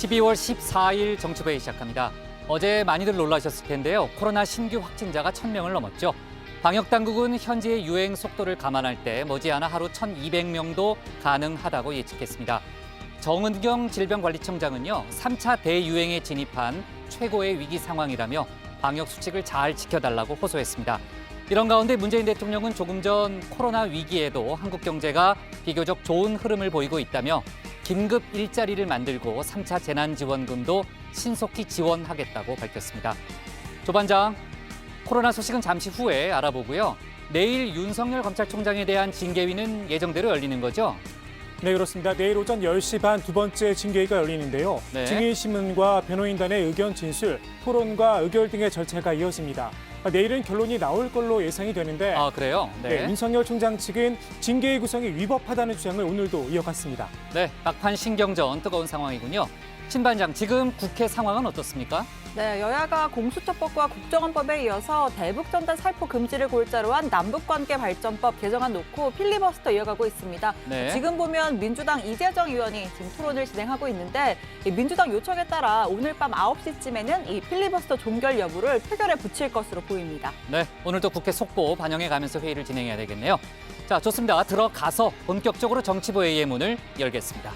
12월 14일 정치부회 시작합니다. 어제 많이들 놀라셨을 텐데요. 코로나 신규 확진자가 1,000명을 넘었죠. 방역당국은 현재의 유행 속도를 감안할 때 머지않아 하루 1,200명도 가능하다고 예측했습니다. 정은경 질병관리청장은요, 3차 대유행에 진입한 최고의 위기 상황이라며 방역 수칙을 잘 지켜달라고 호소했습니다. 이런 가운데 문재인 대통령은 조금 전 코로나 위기에도 한국 경제가 비교적 좋은 흐름을 보이고 있다며 긴급 일자리를 만들고 3차 재난지원금도 신속히 지원하겠다고 밝혔습니다. 조 반장, 코로나 소식은 잠시 후에 알아보고요. 내일 윤석열 검찰총장에 대한 징계위는 예정대로 열리는 거죠? 네, 그렇습니다. 내일 오전 10시 반 두 번째 징계위가 열리는데요. 네. 증인신문과 변호인단의 의견 진술, 토론과 의결 등의 절차가 이어집니다. 내일은 결론이 나올 걸로 예상이 되는데 아, 그래요? 네, 윤석열 총장 측은 징계위 구성이 위법하다는 주장을 오늘도 이어갔습니다. 네, 막판 신경전 뜨거운 상황이군요. 신 반장, 지금 국회 상황은 어떻습니까? 네, 여야가 공수처법과 국정원법에 이어서 대북전단 살포 금지를 골자로 한 남북관계 발전법 개정안 놓고 필리버스터 이어가고 있습니다. 네. 지금 보면 민주당 이재정 의원이 지금 토론을 진행하고 있는데 이 민주당 요청에 따라 오늘 밤 9시쯤에는 이 필리버스터 종결 여부를 표결에 붙일 것으로 보입니다. 네, 오늘도 국회 속보 반영해 가면서 회의를 진행해야 되겠네요. 자, 좋습니다. 들어가서 본격적으로 정치부회의의 문을 열겠습니다.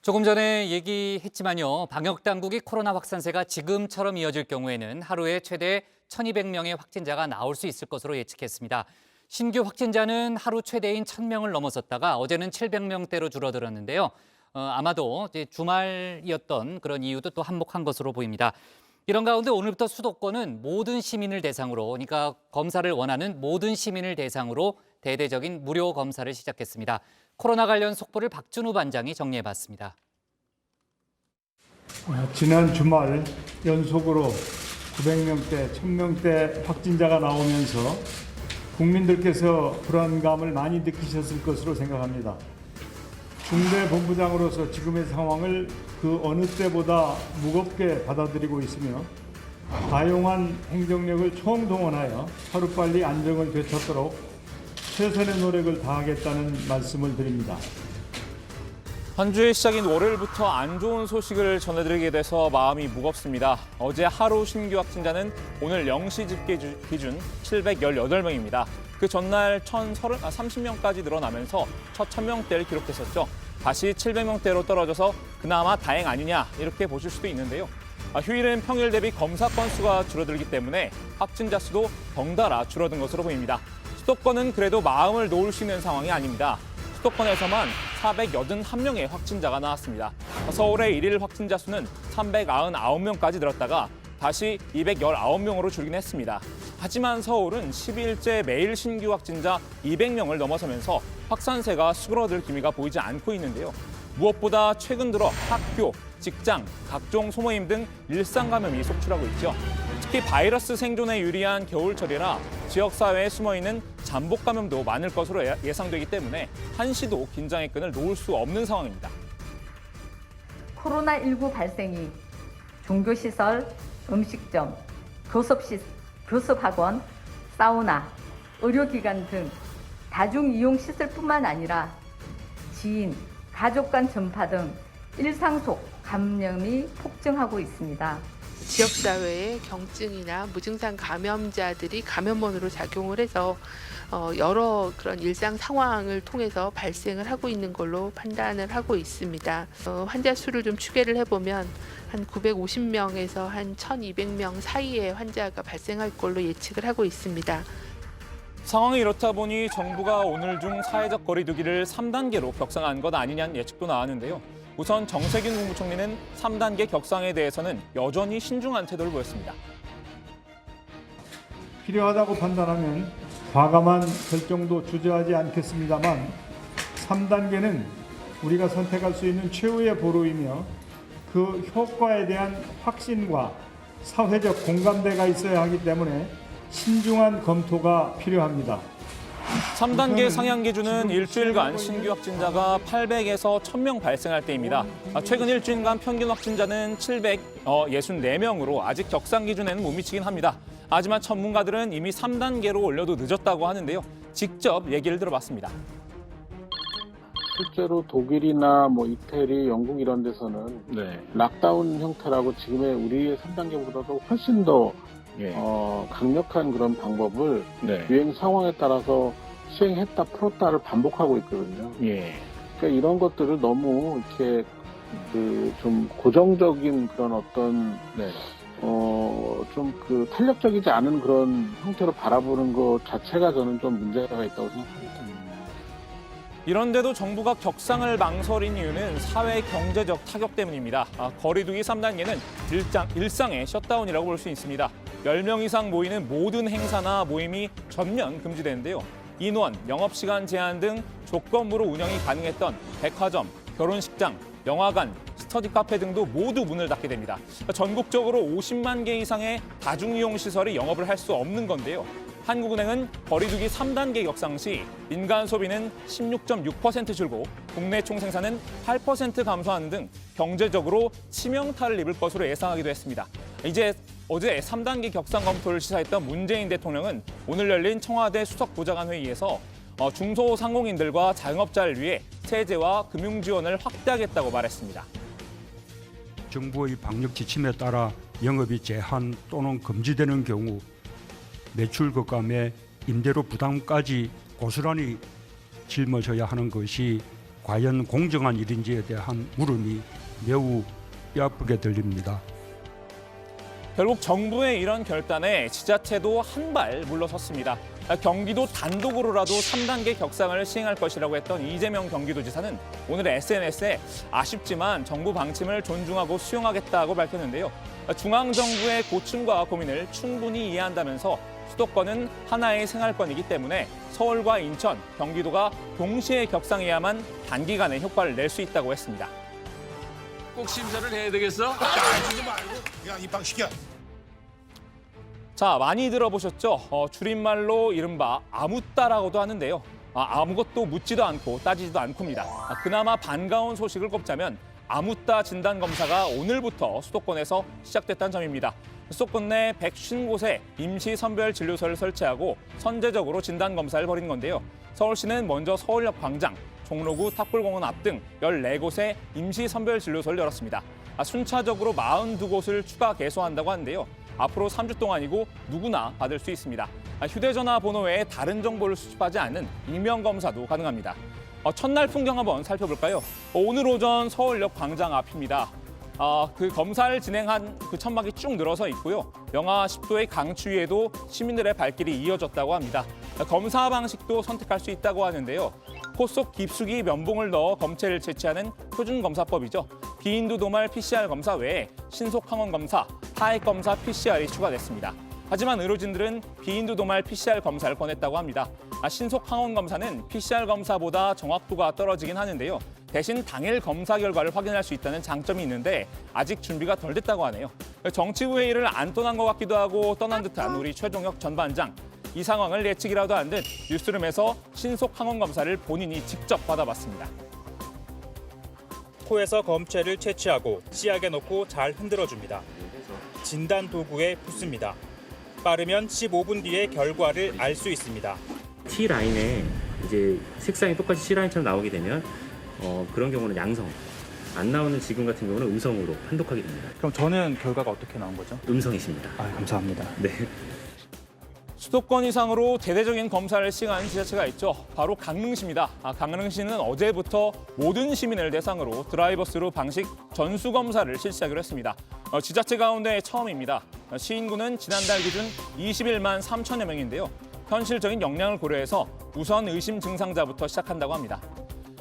조금 전에 얘기했지만요. 방역당국이 코로나 확산세가 지금처럼 이어질 경우에는 하루에 최대 1,200명의 확진자가 나올 수 있을 것으로 예측했습니다. 신규 확진자는 하루 최대인 1,000명을 넘어섰다가 어제는 700명대로 줄어들었는데요. 아마도 이제 주말이었던 그런 이유도 또 한몫한 것으로 보입니다. 이런 가운데 오늘부터 수도권은 모든 시민을 대상으로, 그러니까 검사를 원하는 모든 시민을 대상으로 대대적인 무료 검사를 시작했습니다. 코로나 관련 속보를 박준우 반장이 정리해봤습니다. 지난 주말 연속으로 900명대, 1000명대 확진자가 나오면서 국민들께서 불안감을 많이 느끼셨을 것으로 생각합니다. 중대본부장으로서 지금의 상황을 그 어느 때보다 무겁게 받아들이고 있으며 다용한 행정력을 총동원하여 하루빨리 안정을 되찾도록 최선의 노력을 다하겠다는 말씀을 드립니다. 한 주의 시작인 월요일부터 안 좋은 소식을 전해드리게 돼서 마음이 무겁습니다. 어제 하루 신규 확진자는 오늘 0시 집계 기준 718명입니다. 그 전날 1,030명까지 늘어나면서 첫 1,000명대를 기록했었죠. 다시 700명대로 떨어져서 그나마 다행 아니냐 이렇게 보실 수도 있는데요. 휴일은 평일 대비 검사 건수가 줄어들기 때문에 확진자 수도 덩달아 줄어든 것으로 보입니다. 수도권은 그래도 마음을 놓을 수 있는 상황이 아닙니다. 수도권에서만 481명의 확진자가 나왔습니다. 서울의 일일 확진자 수는 399명까지 늘었다가 다시 219명으로 줄긴 했습니다. 하지만 서울은 12일째 매일 신규 확진자 200명을 넘어서면서 확산세가 수그러들 기미가 보이지 않고 있는데요. 무엇보다 최근 들어 학교, 직장, 각종 소모임 등 일상 감염이 속출하고 있죠. 특히 바이러스 생존에 유리한 겨울철이라 지역사회에 숨어있는 잠복 감염도 많을 것으로 예상되기 때문에 한시도 긴장의 끈을 놓을 수 없는 상황입니다. 코로나19 발생이 종교시설, 음식점, 교습학원, 사우나, 의료기관 등 다중이용시설뿐만 아니라 지인, 가족 간 전파 등 일상 속 감염이 폭증하고 있습니다. 지역사회의 경증이나 무증상 감염자들이 감염원으로 작용을 해서 여러 그런 일상 상황을 통해서 발생을 하고 있는 걸로 판단을 하고 있습니다. 환자 수를 좀 추계를 해보면 한 950명에서 한 1,200명 사이의 환자가 발생할 걸로 예측을 하고 있습니다. 상황이 이렇다 보니 정부가 오늘 중 사회적 거리 두기를 3단계로 격상한 것 아니냐는 예측도 나왔는데요. 우선 정세균 국무총리는 3단계 격상에 대해서는 여전히 신중한 태도를 보였습니다. 필요하다고 판단하면 과감한 결정도 주저하지 않겠습니다만 3단계는 우리가 선택할 수 있는 최후의 보루이며 그 효과에 대한 확신과 사회적 공감대가 있어야 하기 때문에 신중한 검토가 필요합니다. 3단계 상향 기준은 일주일간 신규 확진자가 800에서 1000명 발생할 때입니다. 최근 일주일간 평균 확진자는 764명으로 아직 격상 기준에는 못 미치긴 합니다. 하지만 전문가들은 이미 3단계로 올려도 늦었다고 하는데요. 직접 얘기를 들어봤습니다. 실제로 독일이나 뭐 이태리, 영국 이런 데서는 락다운 형태라고 지금의 우리의 3단계보다도 훨씬 더 강력한 그런 방법을 유행 상황에 따라서 시행했다 풀었다를 반복하고 있거든요. 그러니까 이런 것들을 너무 이렇게 좀 고정적인 그런 어떤 좀 탄력적이지 않은 그런 형태로 바라보는 것 자체가 저는 좀 문제가 있다고 생각합니다. 이런데도 정부가 격상을 망설인 이유는 사회 경제적 타격 때문입니다. 거리두기 3단계는 일상의 셧다운이라고 볼 수 있습니다. 10명 이상 모이는 모든 행사나 모임이 전면 금지되는데요. 인원, 영업시간 제한 등 조건부로 운영이 가능했던 백화점, 결혼식장, 영화관, 스터디 카페 등도 모두 문을 닫게 됩니다. 전국적으로 50만 개 이상의 다중이용시설이 영업을 할 수 없는 건데요. 한국은행은 거리두기 3단계 격상 시 민간 소비는 16.6% 줄고 국내 총생산은 8% 감소하는 등 경제적으로 치명타를 입을 것으로 예상하기도 했습니다. 어제 3단계 격상 검토를 시사했던 문재인 대통령은 오늘 열린 청와대 수석보좌관 회의에서 중소상공인들과 자영업자를 위해 세제와 금융 지원을 확대하겠다고 말했습니다. 정부의 방역 지침에 따라 영업이 제한 또는 금지되는 경우 매출 급감에 임대료 부담까지 고스란히 짊어져야 하는 것이 과연 공정한 일인지에 대한 물음이 매우 뼈아프게 들립니다. 결국 정부의 이런 결단에 지자체도 한 발 물러섰습니다. 경기도 단독으로라도 3단계 격상을 시행할 것이라고 했던 이재명 경기도지사는 오늘 SNS에 아쉽지만 정부 방침을 존중하고 수용하겠다고 밝혔는데요. 중앙정부의 고충과 고민을 충분히 이해한다면서 수도권은 하나의 생활권이기 때문에 서울과 인천, 경기도가 동시에 격상해야만 단기간에 효과를 낼 수 있다고 했습니다. 꼭 심사를 해야 되겠어? 하지 말고 그냥 입학시켜. 자, 많이 들어보셨죠? 줄임말로 이른바 아무따라고도 하는데요. 아무것도 묻지도 않고 따지지도 않고입니다. 그나마 반가운 소식을 꼽자면 아무따 진단검사가 오늘부터 수도권에서 시작됐다는 점입니다. 수도권 내 150곳에 임시 선별 진료소를 설치하고 선제적으로 진단검사를 벌인 건데요. 서울시는 먼저 서울역 광장, 종로구 탑골공원 앞 등 14곳에 임시 선별 진료소를 열었습니다. 순차적으로 42곳을 추가 개소한다고 하는데요. 앞으로 3주 동안이고 누구나 받을 수 있습니다. 휴대전화 번호 외에 다른 정보를 수집하지 않는 익명검사도 가능합니다. 첫날 풍경 한번 살펴볼까요? 오늘 오전 서울역 광장 앞입니다. 그 검사를 진행한 그 천막이 쭉 늘어서 있고요. 영하 10도의 강추위에도 시민들의 발길이 이어졌다고 합니다. 검사 방식도 선택할 수 있다고 하는데요. 코 속 깊숙이 면봉을 넣어 검체를 채취하는 표준검사법이죠. 비인두 도말 PCR 검사 외에 신속 항원 검사, 타액 검사 PCR이 추가됐습니다. 하지만 의료진들은 비인두 도말 PCR 검사를 권했다고 합니다. 신속 항원 검사는 PCR 검사보다 정확도가 떨어지긴 하는데요. 대신 당일 검사 결과를 확인할 수 있다는 장점이 있는데 아직 준비가 덜 됐다고 하네요. 정치부 회의를 안 떠난 것 같기도 하고 떠난 듯한 우리 최종혁 전 반장. 이 상황을 예측이라도 한 듯 뉴스룸에서 신속 항원 검사를 본인이 직접 받아봤습니다. 코에서 검체를 채취하고 씨약에 넣고 잘 흔들어줍니다. 진단 도구에 붓습니다. 빠르면 15분 뒤에 결과를 알 수 있습니다. T라인에 이제 색상이 똑같이 C라인처럼 나오게 되면 그런 경우는 양성, 안 나오는 지금 같은 경우는 음성으로 판독하게 됩니다. 그럼 저는 결과가 어떻게 나온 거죠? 음성이십니다. 감사합니다. 네. 수도권 이상으로 대대적인 검사를 시행한 지자체가 있죠. 바로 강릉시입니다. 강릉시는 어제부터 모든 시민을 대상으로 드라이버스루 방식 전수검사를 실시하기로 했습니다. 지자체 가운데 처음입니다. 시인구는 지난달 기준 21만 3천여 명인데요. 현실적인 역량을 고려해서 우선 의심 증상자부터 시작한다고 합니다.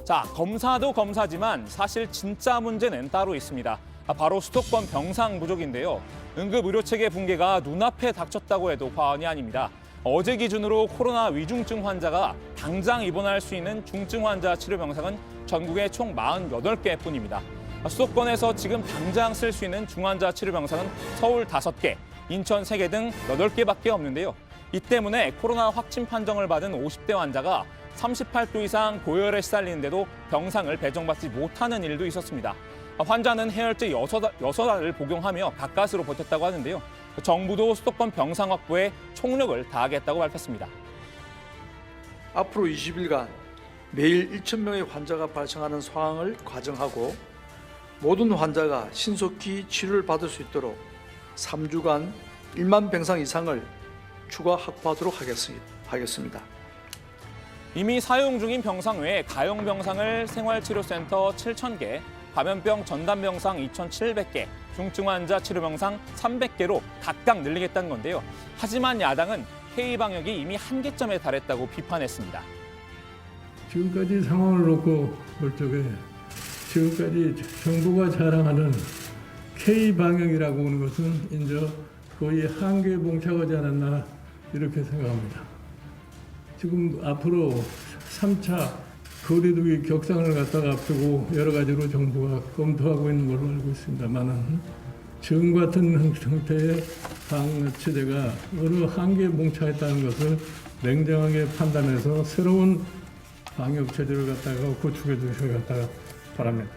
자, 검사도 검사지만 사실 진짜 문제는 따로 있습니다. 바로 수도권 병상 부족인데요. 응급의료체계 붕괴가 눈앞에 닥쳤다고 해도 과언이 아닙니다. 어제 기준으로 코로나 위중증 환자가 당장 입원할 수 있는 중증 환자 치료 병상은 전국에 총 48개뿐입니다. 수도권에서 지금 당장 쓸 수 있는 중환자 치료 병상은 서울 5개, 인천 3개 등 8개밖에 없는데요. 이 때문에 코로나 확진 판정을 받은 50대 환자가 38도 이상 고열에 시달리는데도 병상을 배정받지 못하는 일도 있었습니다. 환자는 해열제 6알을 복용하며 가까스로 버텼다고 하는데요. 정부도 수도권 병상 확보에 총력을 다하겠다고 밝혔습니다. 앞으로 20일간 매일 1,000명의 환자가 발생하는 상황을 가정하고 모든 환자가 신속히 치료를 받을 수 있도록 3주간 1만 병상 이상을 추가 확보하도록 하겠습니다. 이미 사용 중인 병상 외에 가용 병상을 생활치료센터 7,000개, 감염병 전담병상 2,700개, 중증 환자 치료병상 300개로 각각 늘리겠다는 건데요. 하지만 야당은 K방역이 이미 한계점에 달했다고 비판했습니다. 지금까지 상황을 놓고 볼 적에 지금까지 정부가 자랑하는 K방역이라고 하는 것은 이제 거의 한계에 봉착하지 않았나 이렇게 생각합니다. 지금 앞으로 3차 거리두기 격상을 갖다가 앞두고 여러 가지로 정부가 검토하고 있는 걸로 알고 있습니다만은 지금 같은 형태의 방역체제가 어느 한계에 봉착했다는 것을 냉정하게 판단해서 새로운 방역체제를 갖다가 구축해 주셔야 바랍니다.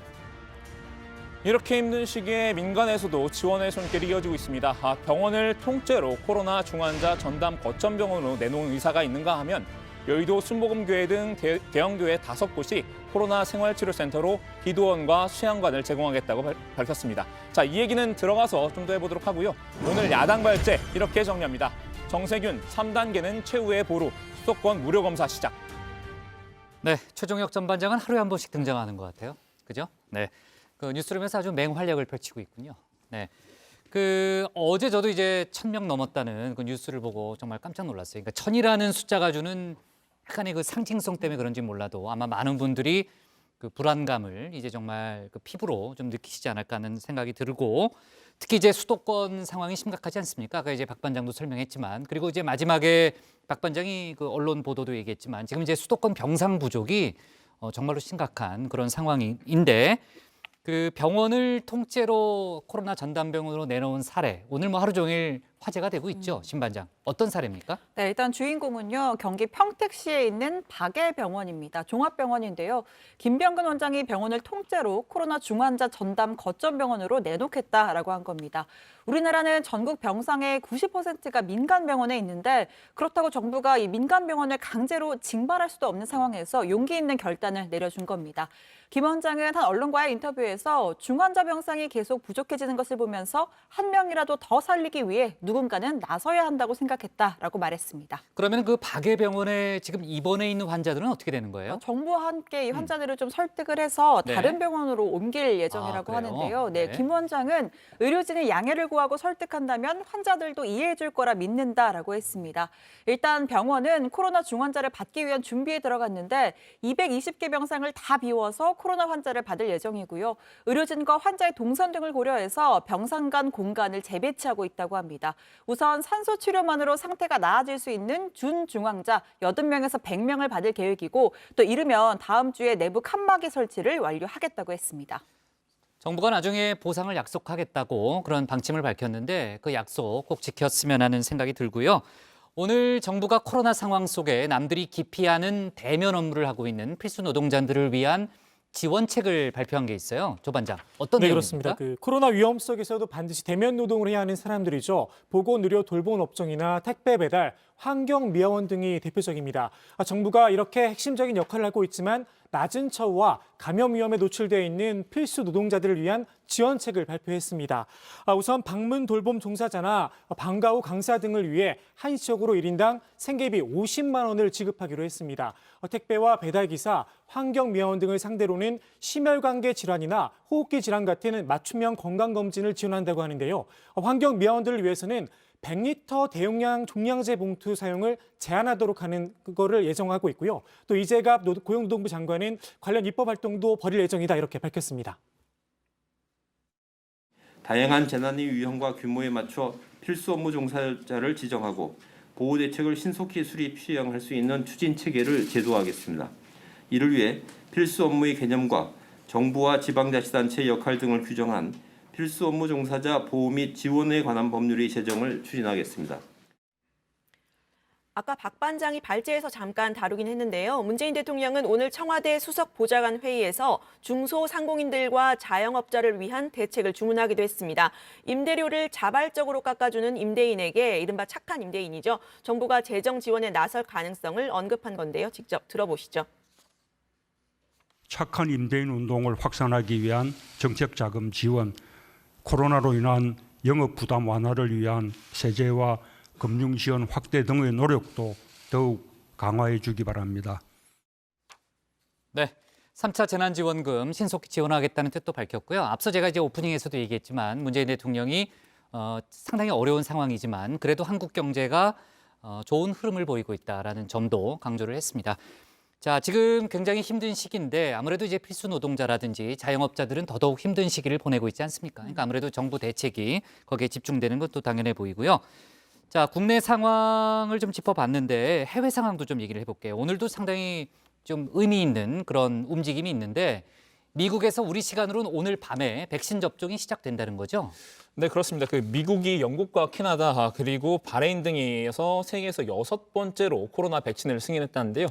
이렇게 힘든 시기에 민간에서도 지원의 손길이 이어지고 있습니다. 병원을 통째로 코로나 중환자 전담 거점병원으로 내놓은 의사가 있는가 하면 여의도 순복음교회 등 대형교회 5곳이 코로나 생활치료센터로 기도원과 수양관을 제공하겠다고 밝혔습니다. 자, 이 얘기는 들어가서 좀 더 해보도록 하고요. 오늘 야당 발제 이렇게 정리합니다. 정세균 3단계는 최후의 보루, 수도권 무료검사 시작. 네, 최종혁 전반장은 하루에 한 번씩 등장하는 것 같아요. 그죠? 네. 그 뉴스룸에서 아주 맹활약을 펼치고 있군요. 네. 어제 저도 이제 1,000명 넘었다는 그 뉴스를 보고 정말 깜짝 놀랐어요. 그러니까 1,000이라는 숫자가 주는 약간의 그 상징성 때문에 그런지 몰라도 아마 많은 분들이 그 불안감을 이제 정말 그 피부로 좀 느끼시지 않을까 하는 생각이 들고, 특히 이제 수도권 상황이 심각하지 않습니까? 아까 이제 박 반장도 설명했지만, 그리고 이제 마지막에 박 반장이 그 언론 보도도 얘기했지만 지금 이제 수도권 병상 부족이 정말로 심각한 그런 상황인데, 그 병원을 통째로 코로나 전담병원으로 내놓은 사례, 오늘 뭐 하루 종일 화제가 되고 있죠. 신 반장, 어떤 사례입니까? 네, 일단 주인공은요, 경기 평택시에 있는 박예병원입니다. 종합병원인데요. 김병근 원장이 병원을 통째로 코로나 중환자 전담 거점병원으로 내놓겠다라고 한 겁니다. 우리나라는 전국 병상의 90%가 민간 병원에 있는데, 그렇다고 정부가 이 민간 병원을 강제로 징발할 수도 없는 상황에서 용기 있는 결단을 내려준 겁니다. 김 원장은 한 언론과의 인터뷰에서 중환자 병상이 계속 부족해지는 것을 보면서 한 명이라도 더 살리기 위해 누군가는 나서야 한다고 생각했다라고 말했습니다. 그러면 그 박예병원에 지금 입원해 있는 환자들은 어떻게 되는 거예요? 정부와 함께 이 환자들을 좀 설득을 해서 다른 병원으로 옮길 예정이라고 하는데요. 네, 김 원장은 의료진이 양해를 구하고 설득한다면 환자들도 이해해 줄 거라 믿는다라고 했습니다. 일단 병원은 코로나 중환자를 받기 위한 준비에 들어갔는데 220개 병상을 다 비워서 코로나 환자를 받을 예정이고요. 의료진과 환자의 동선 등을 고려해서 병상 간 공간을 재배치하고 있다고 합니다. 우선 산소 치료만으로 상태가 나아질 수 있는 준중환자 80명에서 100명을 받을 계획이고, 또 이르면 다음 주에 내부 칸막이 설치를 완료하겠다고 했습니다. 정부가 나중에 보상을 약속하겠다고 그런 방침을 밝혔는데 그 약속 꼭 지켰으면 하는 생각이 들고요. 오늘 정부가 코로나 상황 속에 남들이 기피하는 대면 업무를 하고 있는 필수 노동자들을 위한 지원책을 발표한 게 있어요. 조 반장, 어떤 네, 내용입니까? 그렇습니다. 코로나 위험 속에서도 반드시 대면 노동을 해야 하는 사람들이죠. 보건, 의료, 돌봄 업종이나 택배 배달, 환경, 미화원 등이 대표적입니다. 정부가 이렇게 핵심적인 역할을 하고 있지만 낮은 처우와 감염 위험에 노출되어 있는 필수 노동자들을 위한 지원책을 발표했습니다. 우선 방문 돌봄 종사자나 방과 후 강사 등을 위해 한시적으로 1인당 생계비 50만 원을 지급하기로 했습니다. 택배와 배달기사, 환경미화원 등을 상대로는 심혈관계 질환이나 호흡기 질환 같은 맞춤형 건강검진을 지원한다고 하는데요. 환경미화원들을 위해서는 100리터 대용량 종량제 봉투 사용을 제한하도록 하는 거를 예정하고 있고요. 또 이재갑 고용노동부 장관은 관련 입법 활동도 벌일 예정이다 이렇게 밝혔습니다. 다양한 재난의 유형과 규모에 맞춰 필수 업무 종사자를 지정하고 보호 대책을 신속히 수립 시행할 수 있는 추진 체계를 제도하겠습니다. 이를 위해 필수 업무의 개념과 정부와 지방자치단체의 역할 등을 규정한 필수 업무 종사자 보호 및 지원에 관한 법률의 제정을 추진하겠습니다. 아까 박 반장이 발제해서 잠깐 다루긴 했는데요. 문재인 대통령은 오늘 청와대 수석 보좌관 회의에서 중소상공인들과 자영업자를 위한 대책을 주문하기도 했습니다. 임대료를 자발적으로 깎아주는 임대인에게 이른바 착한 임대인이죠. 정부가 재정 지원에 나설 가능성을 언급한 건데요. 직접 들어보시죠. 착한 임대인 운동을 확산하기 위한 정책 자금 지원, 코로나로 인한 영업 부담 완화를 위한 세제와 금융 지원 확대 등의 노력도 더욱 강화해 주기 바랍니다. 네, 3차 재난지원금 신속히 지원하겠다는 뜻도 밝혔고요. 앞서 제가 이제 오프닝에서도 얘기했지만 문재인 대통령이 상당히 어려운 상황이지만 그래도 한국 경제가 좋은 흐름을 보이고 있다라는 점도 강조를 했습니다. 자, 지금 굉장히 힘든 시기인데 아무래도 이제 필수 노동자라든지 자영업자들은 더더욱 힘든 시기를 보내고 있지 않습니까? 그러니까 아무래도 정부 대책이 거기에 집중되는 것도 당연해 보이고요. 자, 국내 상황을 좀 짚어봤는데 해외 상황도 좀 얘기를 해볼게요. 오늘도 상당히 좀 의미 있는 그런 움직임이 있는데 미국에서 우리 시간으로는 오늘 밤에 백신 접종이 시작된다는 거죠? 네, 그렇습니다. 미국이 영국과 캐나다 그리고 바레인 등에서 세계에서 6번째로 코로나 백신을 승인했다는데요.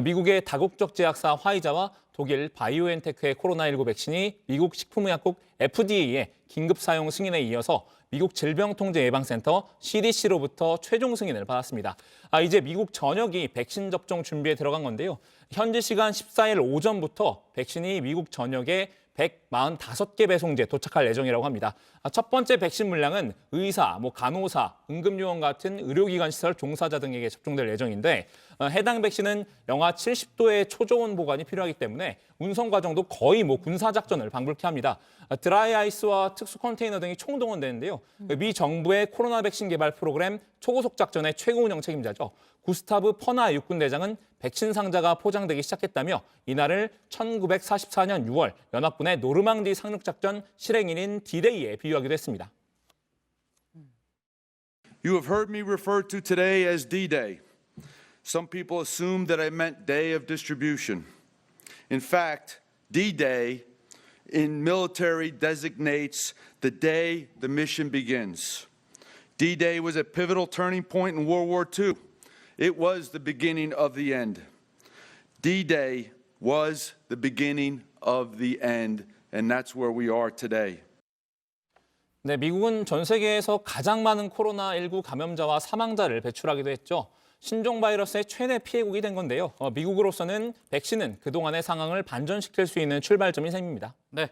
미국의 다국적 제약사 화이자와 독일 바이오엔테크의 코로나19 백신이 미국 식품의약국 FDA의 긴급 사용 승인에 이어서 미국 질병통제예방센터 CDC로부터 최종 승인을 받았습니다. 이제 미국 전역이 백신 접종 준비에 들어간 건데요. 현지 시간 14일 오전부터 백신이 미국 전역에 145개 배송지에 도착할 예정이라고 합니다. 첫 번째 백신 물량은 의사, 간호사, 응급요원 같은 의료기관 시설 종사자 등에게 접종될 예정인데 해당 백신은 영하 70도의 초저온 보관이 필요하기 때문에 운송 과정도 거의 군사작전을 방불케 합니다. 드라이 아이스와 특수 컨테이너 등이 총동원되는데요. 미 정부의 코로나 백신 개발 프로그램 초고속 작전의 최고 운영 책임자죠. 구스타브 퍼나 육군대장은 백신 상자가 포장되기 시작했다며 이날을 1944년 6월 연합군의 노르망디 상륙작전 실행일인 D-Day에 비유하기도 했습니다. You have heard me refer to today as D-Day. Some people assumed that I meant day of distribution. In fact, D-Day in military designates the day the mission begins. D-Day was a pivotal turning point in World War II. It was the beginning of the end. D-Day was the beginning of the end, and that's where we are today. 네, 미국은 전 세계에서 가장 많은 코로나19 감염자와 사망자를 배출하기도 했죠. 신종 바이러스의 최대 피해국이 된 건데요. 미국으로서는 백신은 그동안의 상황을 반전시킬 수 있는 출발점이 셈입니다. 네.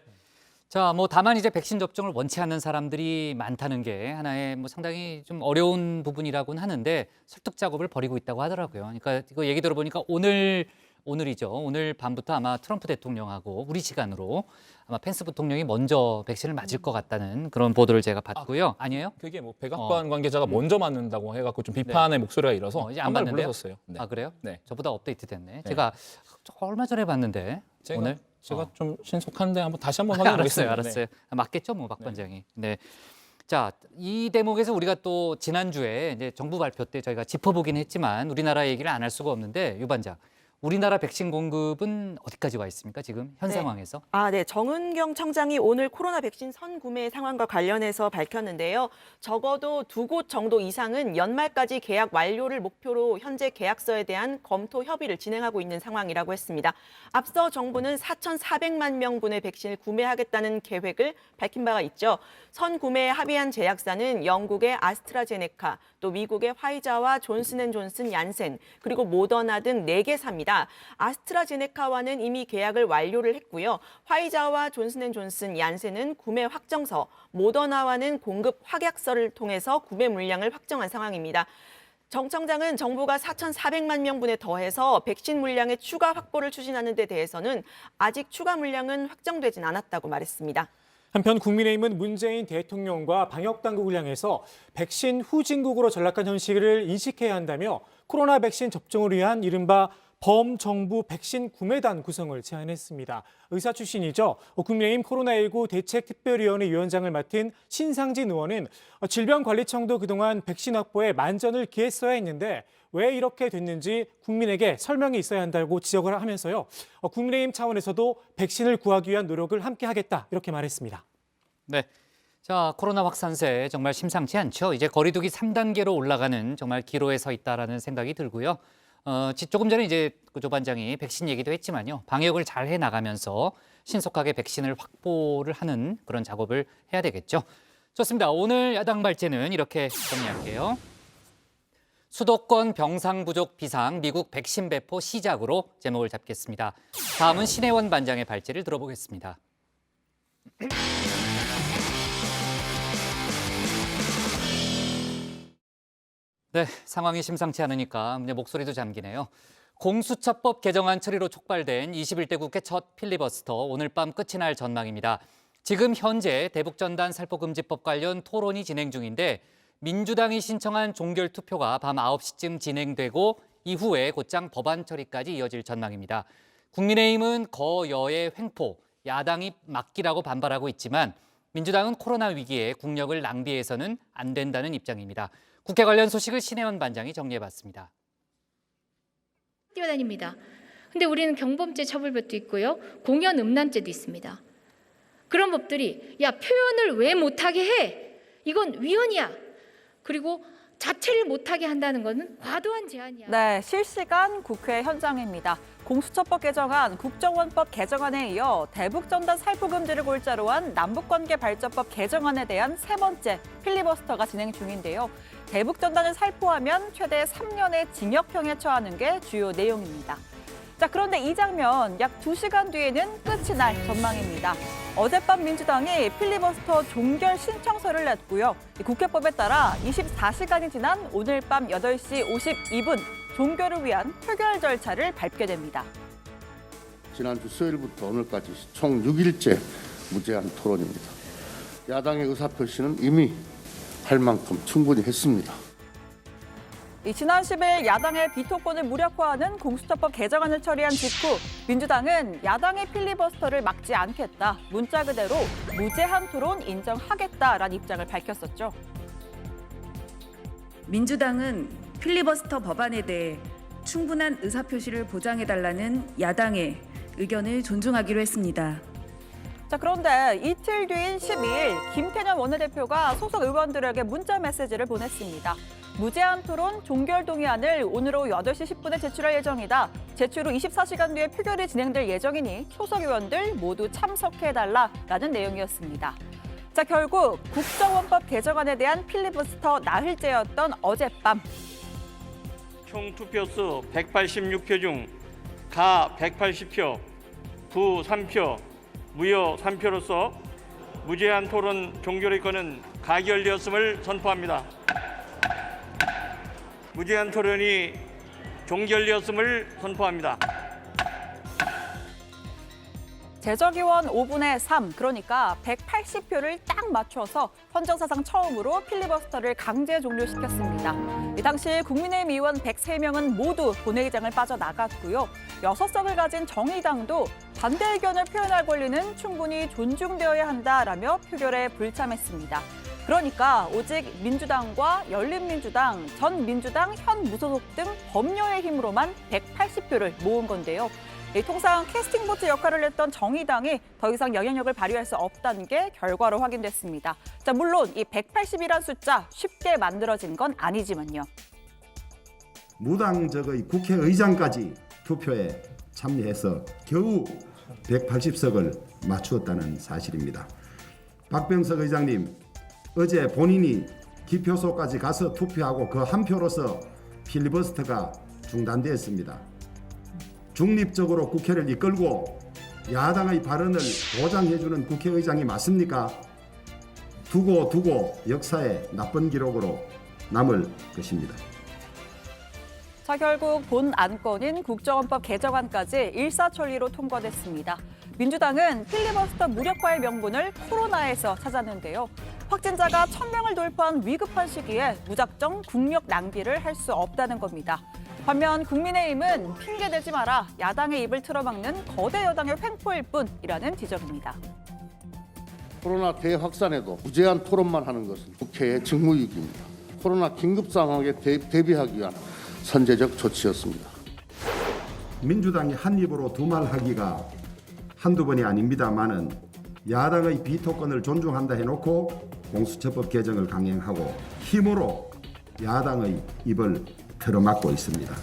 자, 다만 이제 백신 접종을 원치 않는 사람들이 많다는 게 하나의 상당히 좀 어려운 부분이라고는 하는데 설득 작업을 벌이고 있다고 하더라고요. 그러니까 이거 얘기 들어보니까 오늘이죠. 오늘 밤부터 아마 트럼프 대통령하고 우리 시간으로 아마 펜스 부통령이 먼저 백신을 맞을 것 같다는 그런 보도를 제가 봤고요. 아니에요? 그게 백악관 관계자가 먼저 맞는다고 해갖고 좀 비판의 목소리가 일어서 이제 안 맞는데요? 불렀었어요. 네. 아, 그래요? 네. 저보다 업데이트 됐네. 제가 얼마 전에 봤는데 오늘 제가 좀 신속한데 다시 한번 확인해보겠습니다. 알았어요. 맞겠죠, 박 관장이. 네. 자, 이 대목에서 우리가 또 지난주에 이제 정부 발표 때 저희가 짚어보긴 했지만 우리나라 얘기를 안 할 수가 없는데 유 반장. 우리나라 백신 공급은 어디까지 와 있습니까, 지금 현 상황에서? 네. 정은경 청장이 오늘 코로나 백신 선구매 상황과 관련해서 밝혔는데요. 적어도 2곳 정도 이상은 연말까지 계약 완료를 목표로 현재 계약서에 대한 검토 협의를 진행하고 있는 상황이라고 했습니다. 앞서 정부는 4,400만 명분의 백신을 구매하겠다는 계획을 밝힌 바가 있죠. 선구매에 합의한 제약사는 영국의 아스트라제네카, 또 미국의 화이자와 존슨앤존슨, 얀센, 그리고 모더나 등 4개사입니다. 아스트라제네카와는 이미 계약을 완료를 했고요. 화이자와 존슨앤존슨, 얀센은 구매 확정서, 모더나와는 공급 확약서를 통해서 구매 물량을 확정한 상황입니다. 정 청장은 정부가 4,400만 명분에 더해서 백신 물량의 추가 확보를 추진하는 데 대해서는 아직 추가 물량은 확정되진 않았다고 말했습니다. 한편 국민의힘은 문재인 대통령과 방역당국을 향해서 백신 후진국으로 전락한 현실을 인식해야 한다며 코로나 백신 접종을 위한 이른바 범정부 백신 구매단 구성을 제안했습니다. 의사 출신이죠. 국민의힘 코로나19 대책특별위원회 위원장을 맡은 신상진 의원은 질병관리청도 그동안 백신 확보에 만전을 기했어야 했는데 왜 이렇게 됐는지 국민에게 설명이 있어야 한다고 지적을 하면서요. 국민의힘 차원에서도 백신을 구하기 위한 노력을 함께 하겠다 이렇게 말했습니다. 네. 자, 코로나 확산세 정말 심상치 않죠. 이제 거리두기 3단계로 올라가는 정말 기로에 서 있다라는 생각이 들고요. 조금 전에 이제 조 반장이 백신 얘기도 했지만요. 방역을 잘 해나가면서 신속하게 백신을 확보를 하는 그런 작업을 해야 되겠죠. 좋습니다. 오늘 야당 발제는 이렇게 정리할게요. 수도권 병상 부족 비상 미국 백신 배포 시작으로 제목을 잡겠습니다. 다음은 신혜원 반장의 발제를 들어보겠습니다. 네, 상황이 심상치 않으니까 목소리도 잠기네요. 공수처법 개정안 처리로 촉발된 21대 국회 첫 필리버스터 오늘 밤 끝이 날 전망입니다. 지금 현재 대북전단 살포금지법 관련 토론이 진행 중인데 민주당이 신청한 종결 투표가 밤 9시쯤 진행되고 이후에 곧장 법안 처리까지 이어질 전망입니다. 국민의힘은 거여의 횡포, 야당이 막기라고 반발하고 있지만 민주당은 코로나 위기에 국력을 낭비해서는 안 된다는 입장입니다. 국회 관련 소식을 신혜원 반장이 정리해봤습니다. 뛰어다닙니다. 근데 우리는 경범죄 처벌법도 있고요. 공연 음란죄도 있습니다. 그런 법들이 야 표현을 왜 못하게 해? 이건 위헌이야. 그리고 자체를 못하게 한다는 것은 과도한 제한이야. 네, 실시간 국회 현장입니다. 공수처법 개정안, 국정원법 개정안에 이어 대북전단 살포금지를 골자로 한 남북관계 발전법 개정안에 대한 세 번째 필리버스터가 진행 중인데요. 대북전단을 살포하면 최대 3년의 징역형에 처하는 게 주요 내용입니다. 자, 그런데 이 장면 약 2시간 뒤에는 끝이 날 전망입니다. 어젯밤 민주당이 필리버스터 종결 신청서를 냈고요. 국회법에 따라 24시간이 지난 오늘 밤 8시 52분 종결을 위한 표결 절차를 밟게 됩니다. 지난주 수요일부터 오늘까지 총 6일째 무제한 토론입니다. 야당의 의사표시는 이미 할 만큼 충분히 했습니다. 지난 10일 야당의 비토권을 무력화하는 공수처법 개정안을 처리한 직후 민주당은 야당의 필리버스터를 막지 않겠다. 문자 그대로 무제한 토론 인정하겠다라는 입장을 밝혔었죠. 민주당은 필리버스터 법안에 대해 충분한 의사표시를 보장해달라는 야당의 의견을 존중하기로 했습니다. 자, 그런데 이틀 뒤인 12일 김태년 원내대표가 소속 의원들에게 문자 메시지를 보냈습니다. 무제한 토론 종결 동의안을 오늘 오후 8시 10분에 제출할 예정이다. 제출 후 24시간 뒤에 표결이 진행될 예정이니 소속 의원들 모두 참석해달라라는 내용이었습니다. 자, 결국 국정원법 개정안에 대한 필리버스터 나흘째였던 어젯밤. 총 투표수 186표 중 가 180표, 부 3표, 무효 3표로서 무제한 토론 종결의 건은 가결되었음을 선포합니다. 무제한 토론이 종결되었음을 선포합니다. 제적의원 5분의 3, 그러니까 180표를 딱 맞춰서 헌정사상 처음으로 필리버스터를 강제 종료시켰습니다. 이 당시 국민의힘 의원 103명은 모두 본회의장을 빠져나갔고요. 6석을 가진 정의당도 반대 의견을 표현할 권리는 충분히 존중되어야 한다라며 표결에 불참했습니다. 그러니까 오직 민주당과 열린민주당, 전민주당, 현무소속 등 범여의 힘으로만 180표를 모은 건데요. 통상 캐스팅 보트 역할을 했던 정의당이 더 이상 영향력을 발휘할 수 없다는 게 결과로 확인됐습니다. 자, 물론 이 180이란 숫자 쉽게 만들어진 건 아니지만요. 무당적의 국회의장까지 투표에 참여해서 겨우 180석을 맞추었다는 사실입니다. 박병석 의장님, 어제 본인이 기표소까지 가서 투표하고 그 한 표로서 필리버스터가 중단되었습니다. 중립적으로 국회를 이끌고 야당의 발언을 보장해주는 국회의장이 맞습니까? 두고 역사의 나쁜 기록으로 남을 것입니다. 자, 결국 본 안건인 국정원법 개정안까지 일사천리로 통과됐습니다. 민주당은 필리버스터 무력화의 명분을 코로나에서 찾았는데요. 확진자가 1,000명을 돌파한 위급한 시기에 무작정 국력 낭비를 할 수 없다는 겁니다. 반면 국민의힘은 핑계대지 마라, 야당의 입을 틀어막는 거대 여당의 횡포일 뿐이라는 지적입니다. 코로나 대확산에도 무제한 토론만 하는 것은 국회의 직무유기입니다. 코로나 긴급 상황에 대비하기 위한 선제적 조치였습니다. 민주당이 한 입으로 두 말 하기가 한두 번이 아닙니다만은 야당의 비토권을 존중한다 해놓고 공수처법 개정을 강행하고 힘으로 야당의 입을 틀어막고 있습니다.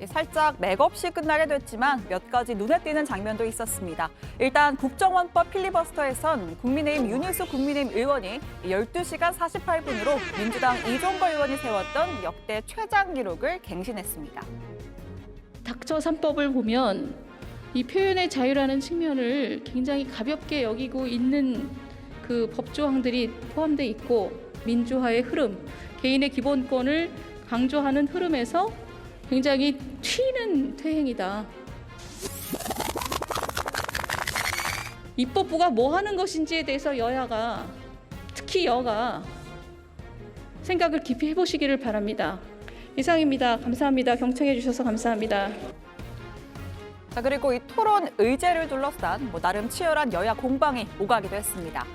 살짝 맥없이 끝나게 됐지만 몇 가지 눈에 띄는 장면도 있었습니다. 일단 국정원법 필리버스터에선 국민의힘 윤희숙 국민의힘 의원이 12시간 48분으로 민주당 이종걸 의원이 세웠던 역대 최장 기록을 갱신했습니다. 닥쳐 3법을 보면 이 표현의 자유라는 측면을 굉장히 가볍게 여기고 있는 그 법조항들이 포함되어 있고 민주화의 흐름, 개인의 기본권을 강조하는 흐름에서 굉장히 튀는 퇴행이다. 입법부가 뭐 하는 것인지에 대해서 여야가, 특히 여가 생각을 깊이 해보시기를 바랍니다. 이상입니다. 감사합니다. 경청해 주셔서 감사합니다. 자, 그리고 이 토론 의제를 둘러싼 나름 치열한 여야 공방이 오가기도 했습니다.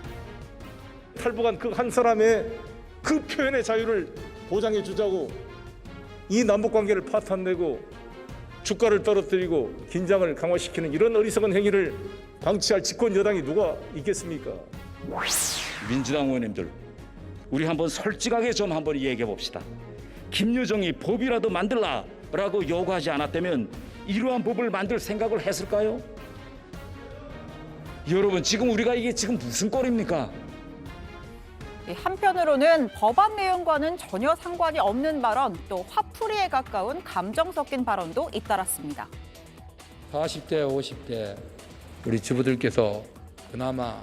탈북한 그 한 사람의 그 표현의 자유를 보장해 주자고 이 남북관계를 파탄내고 주가를 떨어뜨리고 긴장을 강화시키는 이런 어리석은 행위를 방치할 집권 여당이 누가 있겠습니까? 민주당 의원님들, 우리 한번 솔직하게 좀 한번 얘기해 봅시다. 김여정이 법이라도 만들라라고 요구하지 않았다면 이러한 법을 만들 생각을 했을까요? 여러분, 지금 우리가 이게 지금 무슨 꼴입니까? 한편으로는 법안 내용과는 전혀 상관이 없는 발언, 또 화풀이에 가까운 감정 섞인 발언도 잇따랐습니다. 40대, 50대 우리 주부들께서 그나마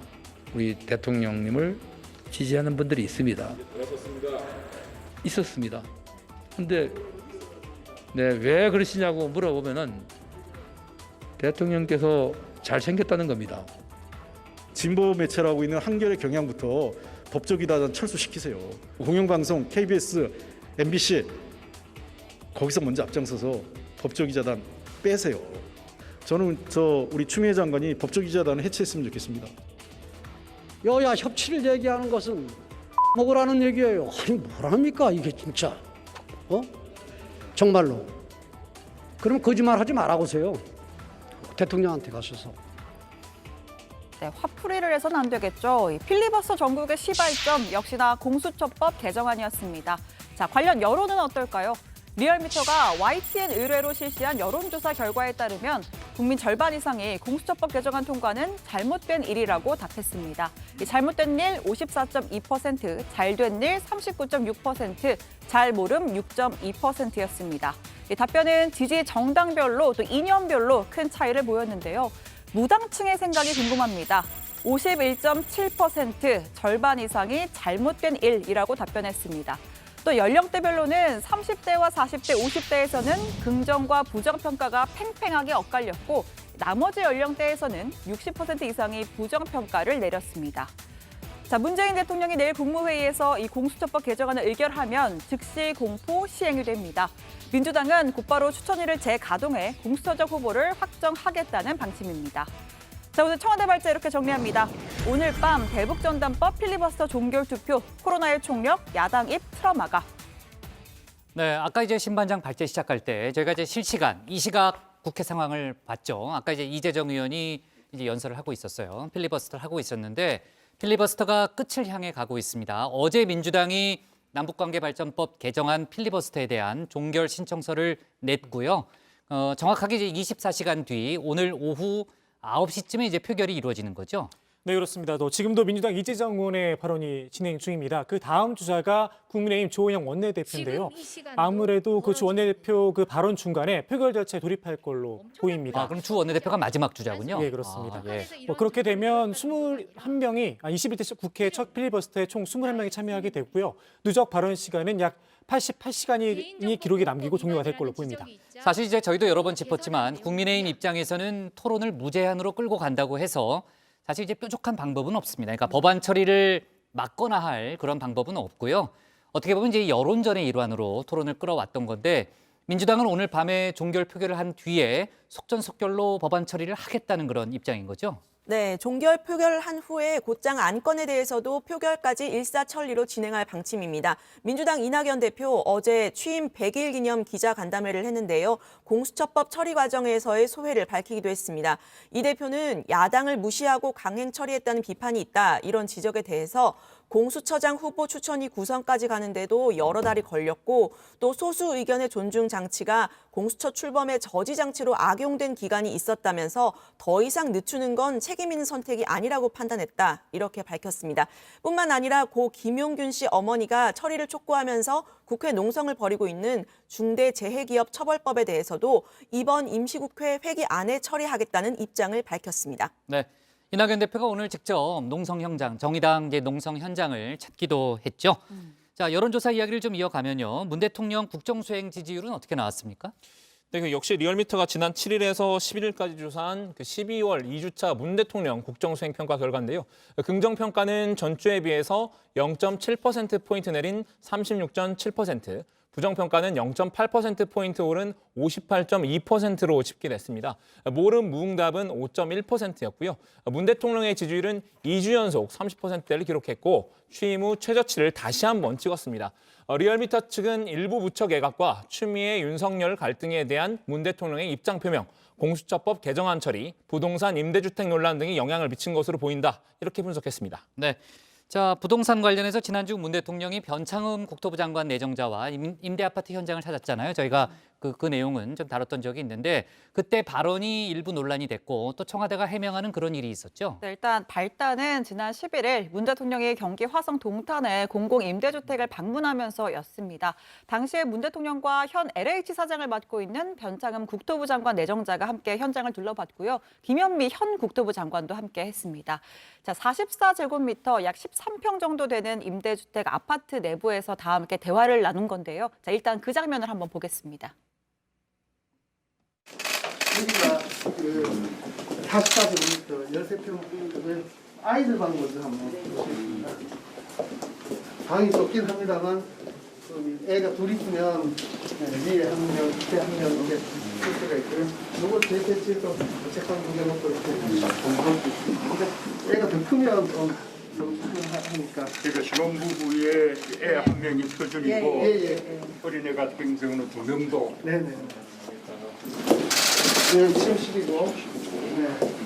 우리 대통령님을 지지하는 분들이 있습니다. 있었습니다. 근데 왜 그러시냐고 물어보면은 대통령께서 잘생겼다는 겁니다. 진보 매체를 하고 있는 한겨레 경향부터 법조기다 철수시키세요. 공영방송 KBS, MBC 거기서 먼저 앞장서서 법조기자단 빼세요. 저는 우리 추미애 장관이 법조기자단을 해체했으면 좋겠습니다. 여야 협치를 얘기하는 것은 먹으라는 얘기예요. 아니 뭐랍니까 이게 진짜. 정말로. 그럼 거짓말 하지 말아보세요. 대통령한테 가셔서. 네, 화풀이를 해서는 안 되겠죠. 이 필리버스터 전국의 시발점 역시나 공수처법 개정안이었습니다. 자, 관련 여론은 어떨까요? 리얼미터가 YTN 의뢰로 실시한 여론조사 결과에 따르면 국민 절반 이상이 공수처법 개정안 통과는 잘못된 일이라고 답했습니다. 이 잘못된 일 54.2%, 잘된 일 39.6%, 잘 모름 6.2%였습니다. 이 답변은 지지 정당별로 또 이념별로 큰 차이를 보였는데요. 무당층의 생각이 궁금합니다. 51.7%, 절반 이상이 잘못된 일이라고 답변했습니다. 또 연령대별로는 30대와 40대, 50대에서는 긍정과 부정평가가 팽팽하게 엇갈렸고 나머지 연령대에서는 60% 이상이 부정평가를 내렸습니다. 자, 문재인 대통령이 내일 국무회의에서 이 공수처법 개정안을 의결하면 즉시 공포 시행이 됩니다. 민주당은 곧바로 추천위를 재가동해 공수처적 후보를 확정하겠다는 방침입니다. 자, 오늘 청와대 발제 이렇게 정리합니다. 오늘 밤 대북전단법 필리버스터 종결투표, 코로나의 총력, 야당 입 틀어막아. 네, 아까 이제 신반장 발제 시작할 때 저희가 이제 실시간 이 시각 국회 상황을 봤죠. 아까 이제 이재정 의원이 이제 연설을 하고 있었어요. 필리버스터를 하고 있었는데 필리버스터가 끝을 향해 가고 있습니다. 어제 민주당이 남북관계발전법 개정안 필리버스터에 대한 종결 신청서를 냈고요. 정확하게 이제 24시간 뒤 오늘 오후 9시쯤에 이제 표결이 이루어지는 거죠. 네, 그렇습니다. 지금도 민주당 이재정 의원의 발언이 진행 중입니다. 그 다음 주자가 국민의힘 조은영 원내대표인데요. 아무래도 그 주 원내대표 그 발언 중간에 표결 절차에 돌입할 걸로 보입니다. 아, 그럼 주 원내대표가 마지막 주자군요. 네, 그렇습니다. 아, 예. 그렇게 되면 21명이 21대 국회 첫 필리버스터에 총 21명이 참여하게 되고요. 누적 발언 시간은 약 88시간이 기록이 남기고 종료가 될 걸로 보입니다. 사실 이제 저희도 여러 번 짚었지만 국민의힘 입장에서는 토론을 무제한으로 끌고 간다고 해서 사실 이제 뾰족한 방법은 없습니다. 그러니까 법안 처리를 막거나 할 그런 방법은 없고요. 어떻게 보면 이제 여론전의 일환으로 토론을 끌어왔던 건데 민주당은 오늘 밤에 종결 표결을 한 뒤에 속전속결로 법안 처리를 하겠다는 그런 입장인 거죠. 네, 종결 표결한 후에 곧장 안건에 대해서도 표결까지 일사천리로 진행할 방침입니다. 민주당 이낙연 대표 어제 취임 100일 기념 기자간담회를 했는데요. 공수처법 처리 과정에서의 소회를 밝히기도 했습니다. 이 대표는 야당을 무시하고 강행 처리했다는 비판이 있다, 이런 지적에 대해서 공수처장 후보 추천이 구성까지 가는데도 여러 달이 걸렸고 또 소수 의견의 존중 장치가 공수처 출범의 저지 장치로 악용된 기간이 있었다면서 더 이상 늦추는 건 책임 있는 선택이 아니라고 판단했다, 이렇게 밝혔습니다. 뿐만 아니라 고 김용균 씨 어머니가 처리를 촉구하면서 국회 농성을 벌이고 있는 중대재해기업 처벌법에 대해서도 이번 임시국회 회기 안에 처리하겠다는 입장을 밝혔습니다. 네. 이낙연 대표가 오늘 직접 농성 현장, 정의당 농성 현장을 찾기도 했죠. 자, 여론조사 이야기를 좀 이어가면요. 문 대통령 국정수행 지지율은 어떻게 나왔습니까? 네, 역시 리얼미터가 지난 7일에서 11일까지 조사한 12월 2주차 문 대통령 국정수행 평가 결과인데요. 긍정평가는 전주에 비해서 0.7%포인트 내린 36.7%, 부정평가는 0.8%포인트 오른 58.2%로 집계됐습니다. 모름 무응답은 5.1%였고요. 문 대통령의 지지율은 2주 연속 30%대를 기록했고 취임 후 최저치를 다시 한번 찍었습니다. 리얼미터 측은 일부 부처 개각과 추미애 윤석열 갈등에 대한 문 대통령의 입장 표명, 공수처법 개정안 처리, 부동산 임대주택 논란 등이 영향을 미친 것으로 보인다, 이렇게 분석했습니다. 네. 자, 부동산 관련해서 지난주 문 대통령이 변창흠 국토부 장관 내정자와 임대아파트 현장을 찾았잖아요. 저희가 그 내용은 좀 다뤘던 적이 있는데 그때 발언이 일부 논란이 됐고 또 청와대가 해명하는 그런 일이 있었죠. 네, 일단 발단은 지난 11일 문 대통령이 경기 화성 동탄의 공공임대주택을 방문하면서였습니다. 당시에 문 대통령과 현 LH 사장을 맡고 있는 변창흠 국토부 장관 내정자가 함께 현장을 둘러봤고요. 김현미 현 국토부 장관도 함께 했습니다. 자, 44제곱미터 약 13평 정도 되는 임대주택 아파트 내부에서 다 함께 대화를 나눈 건데요. 자, 일단 그 장면을 한번 보겠습니다. 여기가 44제곱미터 13평 아이들 방 먼저 한번 보겠습니다. 방이 좁긴 합니다만 애가 둘 있으면 위에 한 명, 밑에 한 명 이렇게 쓸 수가 있고요. 요거 제 배치에서 책상 구겨놓고 이렇게 공부할 수 있습니다. 애가 더 크면 좀 하니까. 그러니까 신혼부부에 애 한 명이 표준이고 어린애 같은 경우는 2명도. 네네. 네, 침실이고. 네.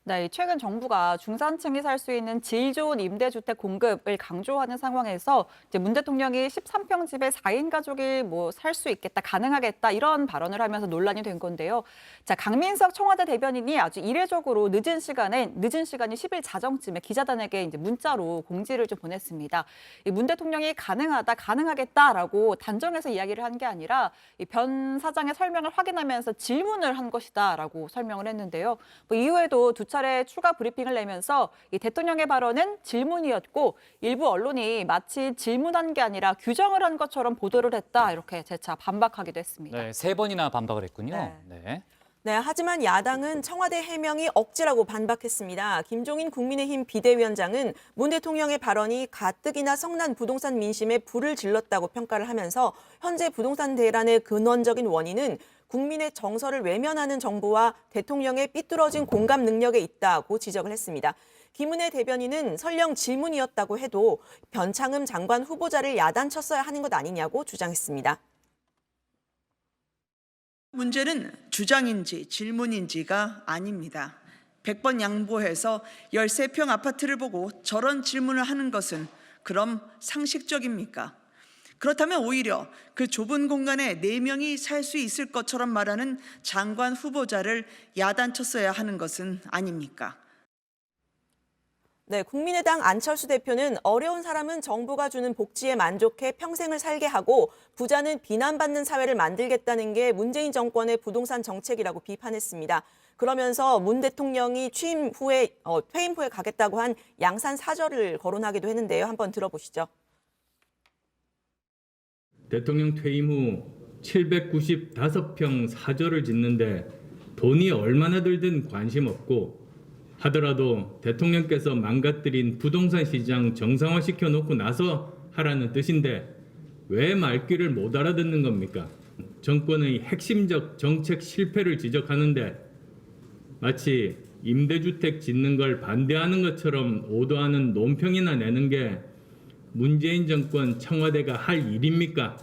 네, 최근 정부가 중산층이 살 수 있는 질 좋은 임대주택 공급을 강조하는 상황에서 이제 문 대통령이 13평 집에 4인 가족이 살 수 있겠다, 가능하겠다 이런 발언을 하면서 논란이 된 건데요. 자, 강민석 청와대 대변인이 아주 이례적으로 늦은 시간이 10일 자정쯤에 기자단에게 이제 문자로 공지를 좀 보냈습니다. 이 문 대통령이 가능하겠다라고 단정해서 이야기를 한 게 아니라 이 변 사장의 설명을 확인하면서 질문을 한 것이다라고 설명을 했는데요. 이후에도 두 차례 추가 브리핑을 내면서 이 대통령의 발언은 질문이었고 일부 언론이 마치 질문한 게 아니라 규정을 한 것처럼 보도를 했다, 이렇게 재차 반박하기도 했습니다. 네, 3번이나 반박을 했군요. 네. 네, 하지만 야당은 청와대 해명이 억지라고 반박했습니다. 김종인 국민의힘 비대위원장은 문 대통령의 발언이 가뜩이나 성난 부동산 민심에 불을 질렀다고 평가를 하면서 현재 부동산 대란의 근원적인 원인은 국민의 정서를 외면하는 정부와 대통령의 삐뚤어진 공감 능력에 있다고 지적을 했습니다. 김은혜 대변인은 설령 질문이었다고 해도 변창흠 장관 후보자를 야단쳤어야 하는 것 아니냐고 주장했습니다. 문제는 주장인지 질문인지가 아닙니다. 100번 양보해서 13평 아파트를 보고 저런 질문을 하는 것은 그럼 상식적입니까? 그렇다면 오히려 그 좁은 공간에 4명이 살 수 있을 것처럼 말하는 장관 후보자를 야단쳤어야 하는 것은 아닙니까? 네, 국민의당 안철수 대표는 어려운 사람은 정부가 주는 복지에 만족해 평생을 살게 하고 부자는 비난받는 사회를 만들겠다는 게 문재인 정권의 부동산 정책이라고 비판했습니다. 그러면서 문 대통령이 퇴임 후에 가겠다고 한 양산 사절을 거론하기도 했는데요. 한번 들어보시죠. 대통령 퇴임 후 795평 사저를 짓는데 돈이 얼마나 들든 관심 없고 하더라도 대통령께서 망가뜨린 부동산 시장 정상화시켜 놓고 나서 하라는 뜻인데 왜 말귀를 못 알아듣는 겁니까? 정권의 핵심적 정책 실패를 지적하는데 마치 임대주택 짓는 걸 반대하는 것처럼 오도하는 논평이나 내는 게 문재인 정권 청와대가 할 일입니까?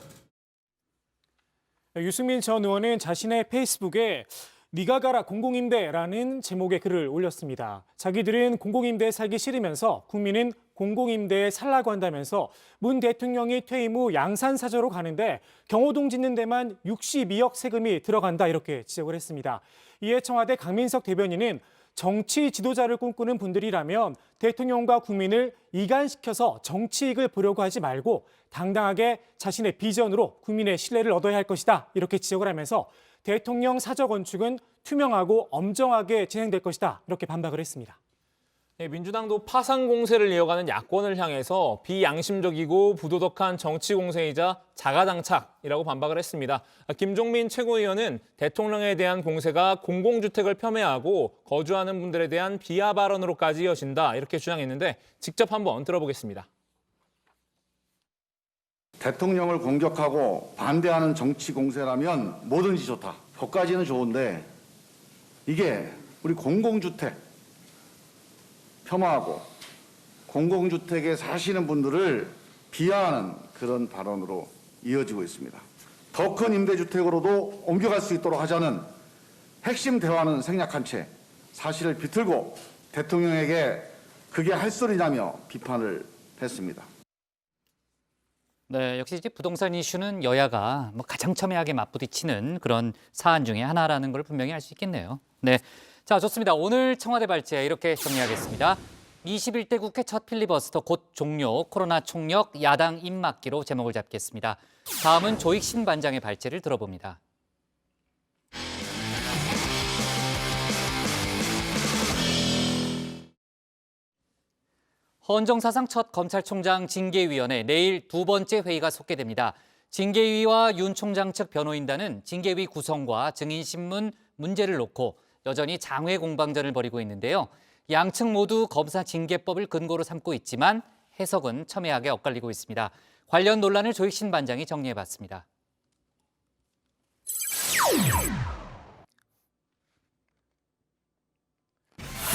유승민 전 의원은 자신의 페이스북에 네가 가라 공공임대라는 제목의 글을 올렸습니다. 자기들은 공공임대에 살기 싫으면서 국민은 공공임대에 살라고 한다면서 문 대통령이 퇴임 후 양산사저로 가는데 경호동 짓는 데만 62억 세금이 들어간다 이렇게 지적을 했습니다. 이에 청와대 강민석 대변인은 정치 지도자를 꿈꾸는 분들이라면 대통령과 국민을 이간시켜서 정치 이익을 보려고 하지 말고 당당하게 자신의 비전으로 국민의 신뢰를 얻어야 할 것이다 이렇게 지적을 하면서 대통령 사저 건축은 투명하고 엄정하게 진행될 것이다 이렇게 반박을 했습니다. 민주당도 파상 공세를 이어가는 야권을 향해서 비양심적이고 부도덕한 정치 공세이자 자가당착이라고 반박을 했습니다. 김종민 최고위원은 대통령에 대한 공세가 공공주택을 폄훼하고 거주하는 분들에 대한 비하 발언으로까지 이어진다 이렇게 주장했는데 직접 한번 들어보겠습니다. 대통령을 공격하고 반대하는 정치 공세라면 뭐든지 좋다. 그것까지는 좋은데 이게 우리 공공주택 폄하하고 공공주택에 사시는 분들을 비하하는 그런 발언으로 이어지고 있습니다. 더 큰 임대주택으로도 옮겨갈 수 있도록 하자는 핵심 대화는 생략한 채 사실을 비틀고 대통령에게 그게 할 소리냐며 비판을 했습니다. 네, 역시 이제 부동산 이슈는 여야가 가장 첨예하게 맞부딪히는 그런 사안 중에 하나라는 걸 분명히 알 수 있겠네요. 네, 자 좋습니다. 오늘 청와대 발제 이렇게 정리하겠습니다. 21대 국회 첫 필리버스터 곧 종료, 코로나 총력, 야당 입막기로 제목을 잡겠습니다. 다음은 조익신 반장의 발제를 들어봅니다. 헌정사상 첫 검찰총장 징계위원회 내일 두 번째 회의가 속개됩니다. 징계위와 윤 총장 측 변호인단은 징계위 구성과 증인신문 문제를 놓고 여전히 장외 공방전을 벌이고 있는데요. 양측 모두 검사 징계법을 근거로 삼고 있지만 해석은 첨예하게 엇갈리고 있습니다. 관련 논란을 조익신 반장이 정리해봤습니다.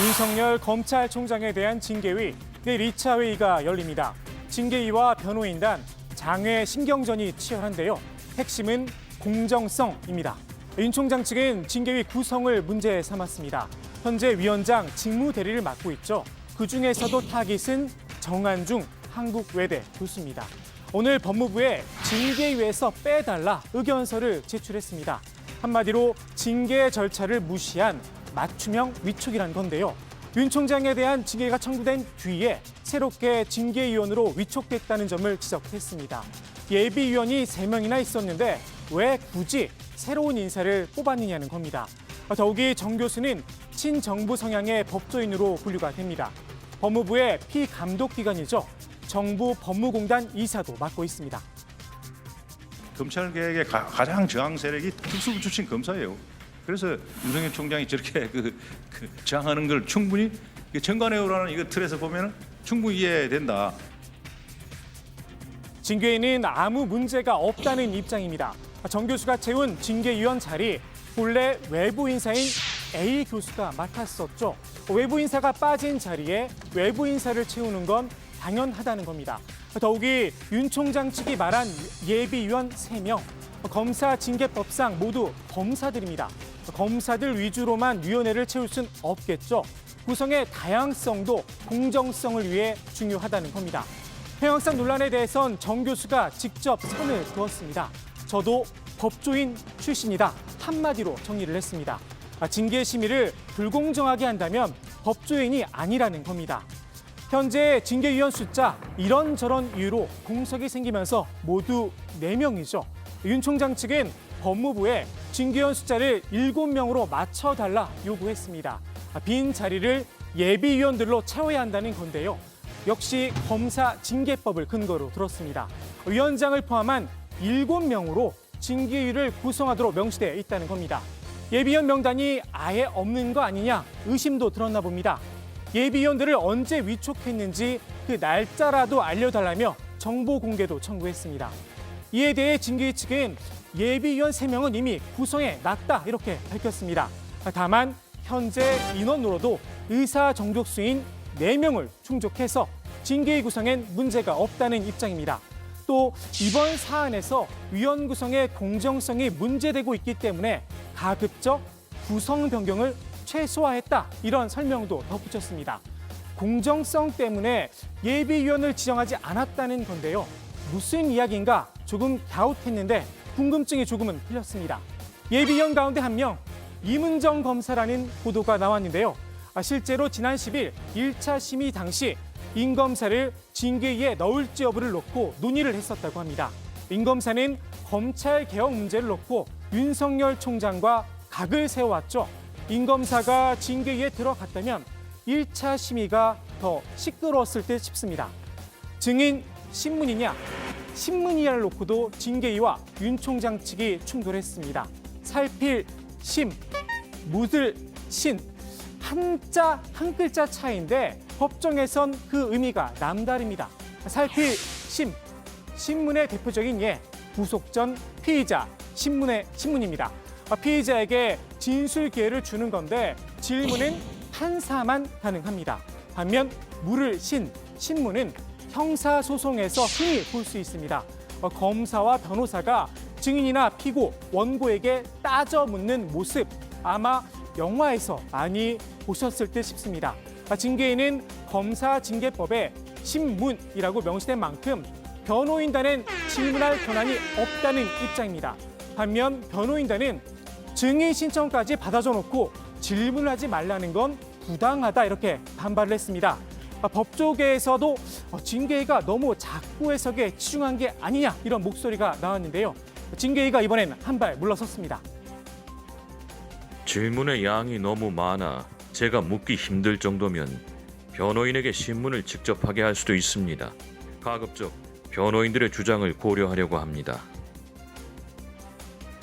윤석열 검찰총장에 대한 징계위 내일 2차 회의가 열립니다. 징계위와 변호인단, 장외 신경전이 치열한데요. 핵심은 공정성입니다. 윤 총장 측은 징계위 구성을 문제 삼았습니다. 현재 위원장 직무 대리를 맡고 있죠. 그중에서도 타깃은 정한중 한국외대 교수입니다. 오늘 법무부에 징계위에서 빼달라 의견서를 제출했습니다. 한마디로 징계 절차를 무시한 맞춤형 위촉이란 건데요. 윤 총장에 대한 징계가 청구된 뒤에 새롭게 징계위원으로 위촉됐다는 점을 지적했습니다. 예비위원이 3명이나 있었는데 왜 굳이 새로운 인사를 뽑았느냐는 겁니다. 더욱이 정 교수는 친정부 성향의 법조인으로 분류가 됩니다. 법무부의 피감독기관이죠. 정부 법무공단 이사도 맡고 있습니다. 검찰개혁의 가장 저항 세력이 특수부 출신 검사예요. 그래서 윤석열 총장이 저렇게 저항하는 걸 충분히 정관예우라는 이거 틀에서 보면 충분히 이해된다. 징계에는 아무 문제가 없다는 입장입니다. 정 교수가 채운 징계위원 자리 본래 외부 인사인 A 교수가 맡았었죠. 외부 인사가 빠진 자리에 외부 인사를 채우는 건 당연하다는 겁니다. 더욱이 윤 총장 측이 말한 예비위원 3명, 검사 징계법상 모두 검사들입니다. 검사들 위주로만 위원회를 채울 순 없겠죠. 구성의 다양성도 공정성을 위해 중요하다는 겁니다. 평양상 논란에 대해선 정 교수가 직접 선을 그었습니다. 저도 법조인 출신이다. 한마디로 정리를 했습니다. 징계 심의를 불공정하게 한다면 법조인이 아니라는 겁니다. 현재 징계위원 숫자 이런저런 이유로 공석이 생기면서 모두 4명이죠. 윤 총장 측은 법무부에 징계위원 숫자를 7명으로 맞춰달라 요구했습니다. 빈 자리를 예비위원들로 채워야 한다는 건데요. 역시 검사 징계법을 근거로 들었습니다. 위원장을 포함한 7명으로 징계위를 구성하도록 명시되어 있다는 겁니다. 예비위원 명단이 아예 없는 거 아니냐 의심도 들었나 봅니다. 예비위원들을 언제 위촉했는지 그 날짜라도 알려달라며 정보 공개도 청구했습니다. 이에 대해 징계위 측은 예비위원 3명은 이미 구성해 놨다 이렇게 밝혔습니다. 다만 현재 인원으로도 의사 정족수인 4명을 충족해서 징계위 구성엔 문제가 없다는 입장입니다. 또 이번 사안에서 위원 구성의 공정성이 문제되고 있기 때문에 가급적 구성 변경을 최소화했다 이런 설명도 덧붙였습니다. 공정성 때문에 예비위원을 지정하지 않았다는 건데요. 무슨 이야기인가 조금 갸웃했는데 궁금증이 조금은 풀렸습니다. 예비위원 가운데 한 명 이문정 검사라는 보도가 나왔는데요. 실제로 지난 10일 1차 심의 당시 임 검사를 징계위에 넣을지 여부를 놓고 논의를 했었다고 합니다. 임 검사는 검찰 개혁 문제를 놓고 윤석열 총장과 각을 세워왔죠. 임 검사가 징계위에 들어갔다면 1차 심의가 더 시끄러웠을 듯 싶습니다. 증인 신문이냐, 신문이냐를 놓고도 징계위와 윤 총장 측이 충돌했습니다. 살필 심, 묻을 신, 한자 한 글자 차이인데 법정에선 그 의미가 남다릅니다. 살필 심, 신문의 대표적인 예, 구속 전 피의자, 신문입니다. 피의자에게 진술 기회를 주는 건데 질문은 판사만 가능합니다. 반면 물을 신, 신문은 형사소송에서 흔히 볼 수 있습니다. 검사와 변호사가 증인이나 피고, 원고에게 따져 묻는 모습 아마 영화에서 많이 보셨을 듯 싶습니다. 징계위는 검사징계법에 신문이라고 명시된 만큼 변호인단은 질문할 권한이 없다는 입장입니다. 반면 변호인단은 증인 신청까지 받아줘 놓고 질문하지 말라는 건 부당하다 이렇게 반발을 했습니다. 법조계에서도 징계위가 너무 작고 해석에 치중한 게 아니냐 이런 목소리가 나왔는데요. 징계위가 이번엔 한 발 물러섰습니다. 질문의 양이 너무 많아 제가 묻기 힘들 정도면 변호인에게 신문을 직접 하게 할 수도 있습니다. 가급적 변호인들의 주장을 고려하려고 합니다.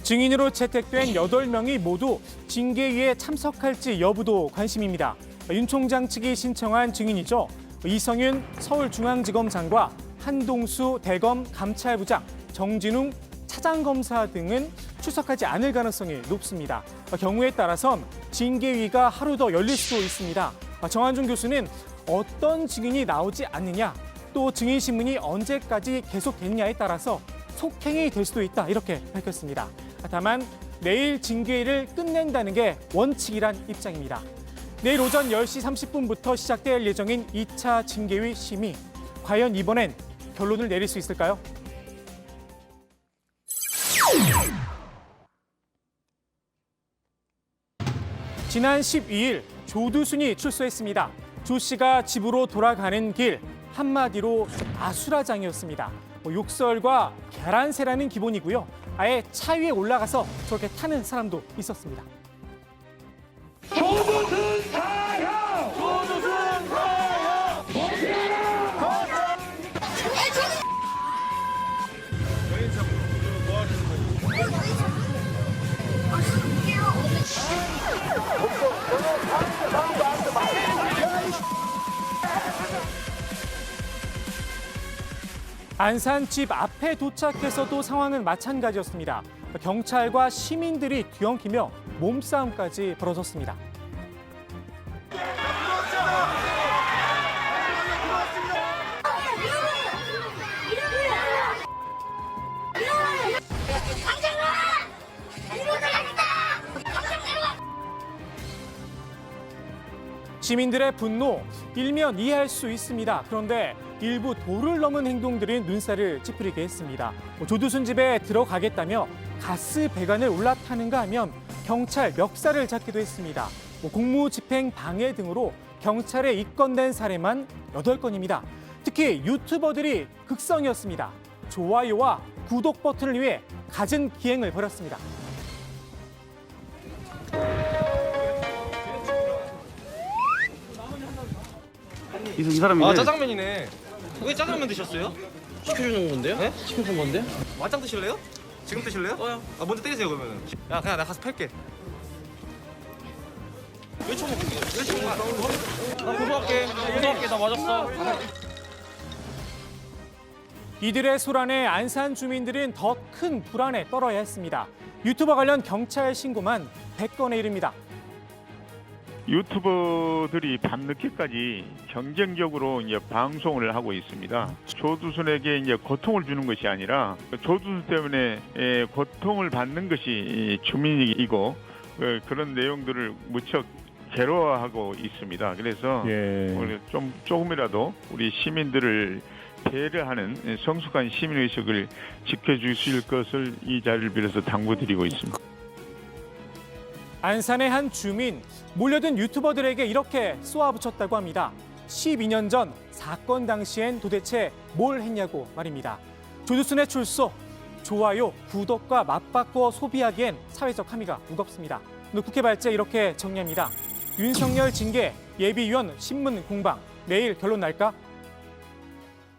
증인으로 채택된 8명이 모두 징계위에 참석할지 여부도 관심입니다. 윤 총장 측이 신청한 증인이죠. 이성윤 서울중앙지검장과 한동수 대검 감찰부장, 정진웅 차장검사 등은 출석하지 않을 가능성이 높습니다. 경우에 따라선 징계위가 하루 더 열릴 수도 있습니다. 정한준 교수는 어떤 증인이 나오지 않느냐, 또 증인 신문이 언제까지 계속됐냐에 따라서 속행이 될 수도 있다 이렇게 밝혔습니다. 다만 내일 징계위를 끝낸다는 게 원칙이란 입장입니다. 내일 오전 10시 30분부터 시작될 예정인 2차 징계위 심의. 과연 이번엔 결론을 내릴 수 있을까요? 지난 12일 조두순이 출소했습니다. 조 씨가 집으로 돌아가는 길, 한마디로 아수라장이었습니다. 욕설과 계란새라는 기본이고요. 아예 차 위에 올라가서 저렇게 타는 사람도 있었습니다. 조두순 사형! 조두순 사형! 안산 집 앞에 도착해서도 상황은 마찬가지였습니다. 경찰과 시민들이 뒤엉키며 몸싸움까지 벌어졌습니다. 시민들의 분노, 일면 이해할 수 있습니다. 그런데 일부 도를 넘은 행동들은 눈살을 찌푸리게 했습니다. 조두순 집에 들어가겠다며 가스 배관을 올라타는가 하면 경찰 멱살을 잡기도 했습니다. 공무집행 방해 등으로 경찰에 입건된 사례만 8건입니다. 특히 유튜버들이 극성이었습니다. 좋아요와 구독 버튼을 위해 갖은 기행을 벌였습니다. 이 사람이네. 아, 짜장면이네. 왜 짜장면 드셨어요? 시켜주는 건데요? 네? 시켜준 건데? 맞짱 드실래요? 지금 드실래요? 아, 먼저 때리세요 그러면은. 야, 그냥 나 가서 팔게. 왜 쳐먹게? 왜 쳐먹게? 나 고소할게. 고소할게. 나 맞았어. 이들의 소란에 안산 주민들은 더 큰 불안에 떨어야 했습니다. 유튜버 관련 경찰 신고만 100건에 이릅니다. 유튜버들이 밤늦게까지 경쟁적으로 이제 방송을 하고 있습니다. 조두순에게 이제 고통을 주는 것이 아니라 조두순 때문에 고통을 받는 것이 주민이고 그런 내용들을 무척 괴로워하고 있습니다. 그래서 조금이라도 우리 시민들을 배려하는 성숙한 시민의식을 지켜주실 것을 이 자리를 빌어서 당부드리고 있습니다. 안산의 한 주민, 몰려든 유튜버들에게 이렇게 쏘아붙였다고 합니다. 12년 전 사건 당시엔 도대체 뭘 했냐고 말입니다. 조두순의 출소, 좋아요, 구독과 맞바꿔 소비하기엔 사회적 함의가 무겁습니다. 오늘 국회 발제 이렇게 정리합니다. 윤석열 징계, 예비위원 신문 공방, 내일 결론 날까?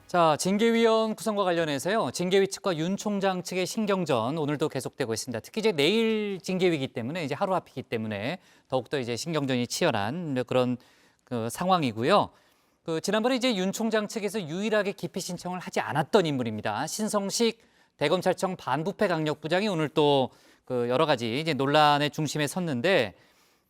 자, 징계위원 구성과 관련해서요. 징계위 측과 윤 총장 측의 신경전 오늘도 계속되고 있습니다. 특히 이제 내일 징계위이기 때문에 이제 하루 앞이기 때문에 더욱더 이제 신경전이 치열한 그런 상황이고요. 지난번에 이제 윤 총장 측에서 유일하게 기피 신청을 하지 않았던 인물입니다. 신성식 대검찰청 반부패 강력부장이 오늘 또 여러 가지 이제 논란의 중심에 섰는데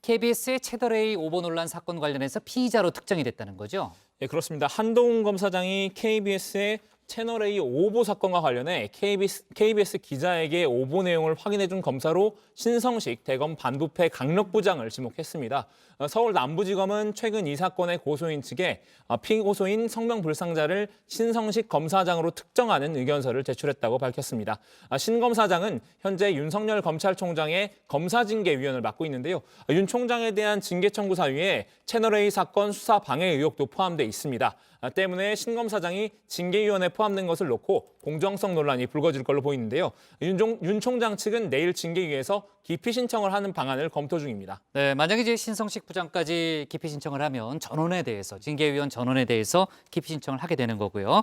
KBS의 채널A 오보 논란 사건 관련해서 피의자로 특정이 됐다는 거죠. 네, 그렇습니다. 한동훈 검사장이 KBS의 채널A 오보 사건과 관련해 KBS 기자에게 오보 내용을 확인해준 검사로 신성식 대검 반부패 강력부장을 지목했습니다. 서울 남부지검은 최근 이 사건의 고소인 측에 피고소인 성명불상자를 신성식 검사장으로 특정하는 의견서를 제출했다고 밝혔습니다. 신 검사장은 현재 윤석열 검찰총장의 검사징계위원을 맡고 있는데요. 윤 총장에 대한 징계 청구 사유에 채널A 사건 수사 방해 의혹도 포함돼 있습니다. 때문에 신 검사장이 징계위원회에 포함된 것을 놓고 공정성 논란이 불거질 걸로 보이는데요. 윤 총장 측은 내일 징계위에서 기피 신청을 하는 방안을 검토 중입니다. 네, 만약에 이제 신성식 부장까지 기피 신청을 하면 전원에 대해서 징계위원 전원에 대해서 기피 신청을 하게 되는 거고요.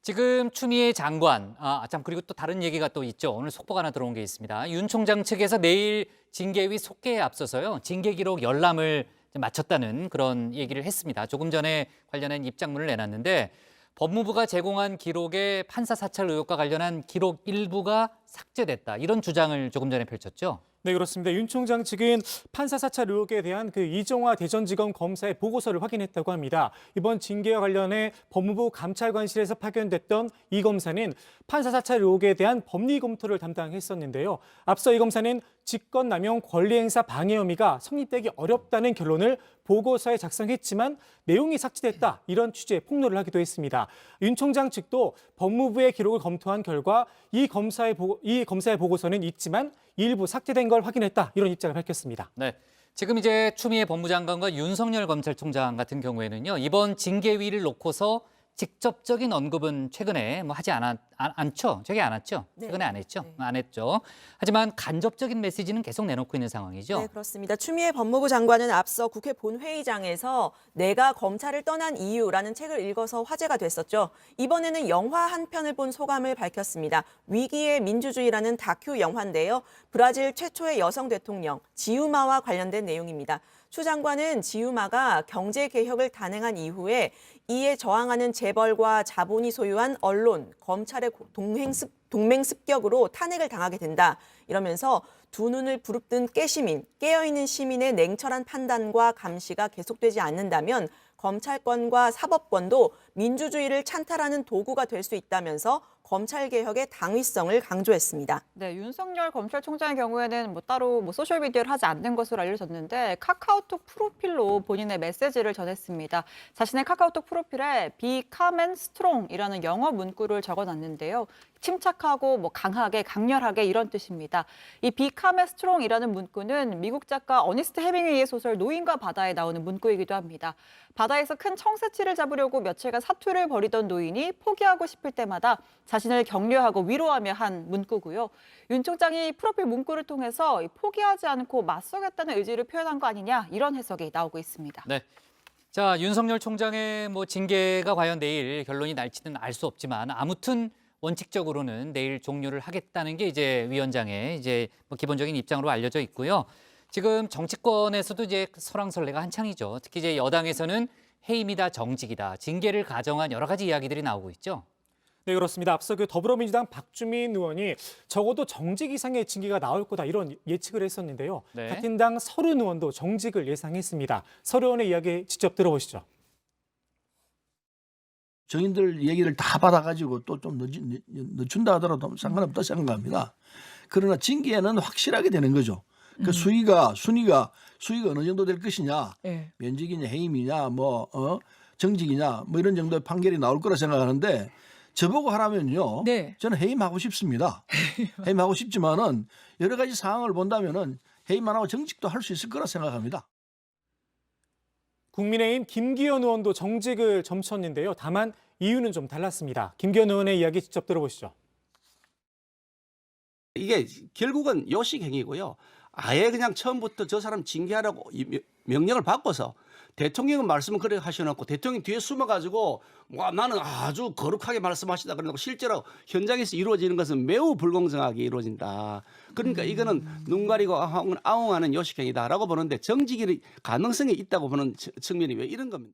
지금 추미애 장관, 참 그리고 또 다른 얘기가 또 있죠. 오늘 속보가 하나 들어온 게 있습니다. 윤 총장 측에서 내일 징계위 속개에 앞서서요. 징계 기록 열람을 마쳤다는 그런 얘기를 했습니다. 조금 전에 관련한 입장문을 내놨는데 법무부가 제공한 기록에 판사 사찰 의혹과 관련한 기록 일부가 삭제됐다. 이런 주장을 조금 전에 펼쳤죠. 네, 그렇습니다. 윤 총장 측은 판사 사찰 의혹에 대한 이정화 대전지검 검사의 보고서를 확인했다고 합니다. 이번 징계와 관련해 법무부 감찰관실에서 파견됐던 이 검사는 판사 사찰 의혹에 대한 법리 검토를 담당했었는데요. 앞서 이 검사는 직권남용 권리행사 방해 혐의가 성립되기 어렵다는 결론을 보고서에 작성했지만 내용이 삭제됐다. 이런 취지의 폭로를 하기도 했습니다. 윤 총장 측도 법무부의 기록을 검토한 결과 이 검사의 보고서는 있지만 일부 삭제된 걸 확인했다. 이런 입장을 밝혔습니다. 네, 지금 이제 추미애 법무장관과 윤석열 검찰총장 같은 경우에는요. 이번 징계위를 놓고서 직접적인 언급은 최근에 하지 않죠. 저게 안 왔죠. 네. 최근에 안 했죠. 네. 안 했죠. 하지만 간접적인 메시지는 계속 내놓고 있는 상황이죠. 네, 그렇습니다. 추미애 법무부 장관은 앞서 국회 본회의장에서 내가 검찰을 떠난 이유라는 책을 읽어서 화제가 됐었죠. 이번에는 영화 한 편을 본 소감을 밝혔습니다. 위기의 민주주의라는 다큐 영화인데요. 브라질 최초의 여성 대통령 지우마와 관련된 내용입니다. 추 장관은 지우마가 경제 개혁을 단행한 이후에 이에 저항하는 재벌과 자본이 소유한 언론, 검찰의 동맹습격으로 탄핵을 당하게 된다. 이러면서 두 눈을 부릅뜬 깨어있는 시민의 냉철한 판단과 감시가 계속되지 않는다면 검찰권과 사법권도 민주주의를 찬탈하는 도구가 될 수 있다면서 검찰개혁의 당위성을 강조했습니다. 네, 윤석열 검찰총장의 경우에는 따로 소셜미디어를 하지 않는 것으로 알려졌는데 카카오톡 프로필로 본인의 메시지를 전했습니다. 자신의 카카오톡 프로필에 Be calm and strong이라는 영어 문구를 적어놨는데요. 침착하고 강하게, 강렬하게 이런 뜻입니다. 이 Be calm and strong이라는 문구는 미국 작가 어니스트 헤밍웨이의 소설 노인과 바다에 나오는 문구이기도 합니다. 바다에서 큰 청새치를 잡으려고 며칠간 사투를 벌이던 노인이 포기하고 싶을 때마다 자신을 격려하고 위로하며 한 문구고요. 윤 총장이 프로필 문구를 통해서 포기하지 않고 맞서겠다는 의지를 표현한 거 아니냐 이런 해석이 나오고 있습니다. 네. 자, 윤석열 총장의 징계가 과연 내일 결론이 날지는 알 수 없지만 아무튼 원칙적으로는 내일 종료를 하겠다는 게 이제 위원장의 이제 기본적인 입장으로 알려져 있고요. 지금 정치권에서도 이제 설왕설래가 한창이죠. 특히 이제 여당에서는 해임이다, 정직이다, 징계를 가정한 여러 가지 이야기들이 나오고 있죠. 네, 그렇습니다. 앞서 더불어민주당 박주민 의원이 적어도 정직 이상의 징계가 나올 거다 이런 예측을 했었는데요. 네. 같은 당 서른 의원도 정직을 예상했습니다. 서른 의원의 이야기 직접 들어보시죠. 정인들 얘기를 다 받아가지고 또 좀 늦춘다 하더라도 상관없다 생각합니다. 그러나 징계는 확실하게 되는 거죠. 그 순위가 어느 정도 될 것이냐, 면직이냐, 해임이냐, 정직이냐, 이런 정도의 판결이 나올 거라 생각하는데 저보고 하라면요, 저는 해임하고 싶습니다. 해임하고 싶지만은 여러 가지 상황을 본다면은 해임만 하고 정직도 할 수 있을 거라 생각합니다. 국민의힘 김기현 의원도 정직을 점쳤는데요. 다만 이유는 좀 달랐습니다. 김기현 의원의 이야기 직접 들어보시죠. 이게 결국은 요식행위고요. 아예 그냥 처음부터 저 사람 징계하라고 명령을 바꿔서 대통령은 말씀을 그렇게 하셔놓고 대통령 뒤에 숨어가지고 나는 아주 거룩하게 말씀하시다 그러고 실제로 현장에서 이루어지는 것은 매우 불공정하게 이루어진다. 그러니까 이거는 눈 가리고 아웅하는 요식행위다라고 보는데 정직이 가능성이 있다고 보는 측면이 왜 이런 겁니다.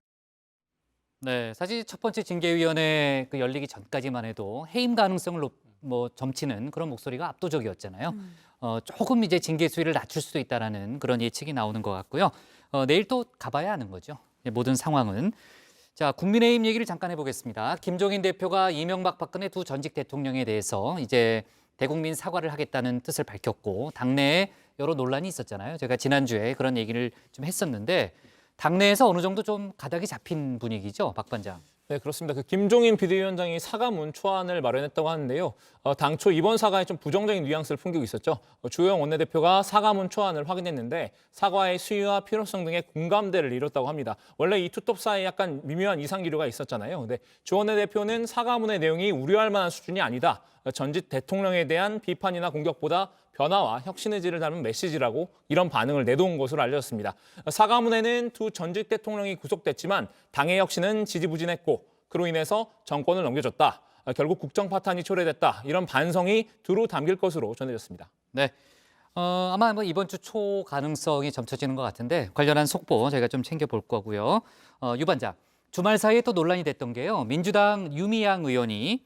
네, 사실 첫 번째 징계위원회 열리기 전까지만 해도 해임 가능성을 점치는 그런 목소리가 압도적이었잖아요. 조금 이제 징계 수위를 낮출 수도 있다라는 그런 예측이 나오는 것 같고요. 내일 또 가봐야 하는 거죠. 모든 상황은. 자, 국민의힘 얘기를 잠깐 해보겠습니다. 김종인 대표가 이명박 박근혜 두 전직 대통령에 대해서 이제 대국민 사과를 하겠다는 뜻을 밝혔고 당내에 여러 논란이 있었잖아요. 제가 지난주에 그런 얘기를 좀 했었는데 당내에서 어느 정도 좀 가닥이 잡힌 분위기죠, 박 반장. 네, 그렇습니다. 김종인 비대위원장이 사과문 초안을 마련했다고 하는데요. 당초 이번 사과에 좀 부정적인 뉘앙스를 풍기고 있었죠. 주호영 원내대표가 사과문 초안을 확인했는데 사과의 수위와 필요성 등의 공감대를 이뤘다고 합니다. 원래 이 투톱 사이에 약간 미묘한 이상 기류가 있었잖아요. 근데 주 원내대표는 사과문의 내용이 우려할 만한 수준이 아니다. 전직 대통령에 대한 비판이나 공격보다 변화와 혁신의 질을 담은 메시지라고 이런 반응을 내놓은 것으로 알려졌습니다. 사과문에는 두 전직 대통령이 구속됐지만 당의 혁신은 지지부진했고 그로 인해서 정권을 넘겨줬다. 결국 국정 파탄이 초래됐다. 이런 반성이 두루 담길 것으로 전해졌습니다. 네, 아마 이번 주 초 가능성이 점쳐지는 것 같은데 관련한 속보 저희가 좀 챙겨볼 거고요. 유 반장, 주말 사이에 또 논란이 됐던 게요. 민주당 윤미향 의원이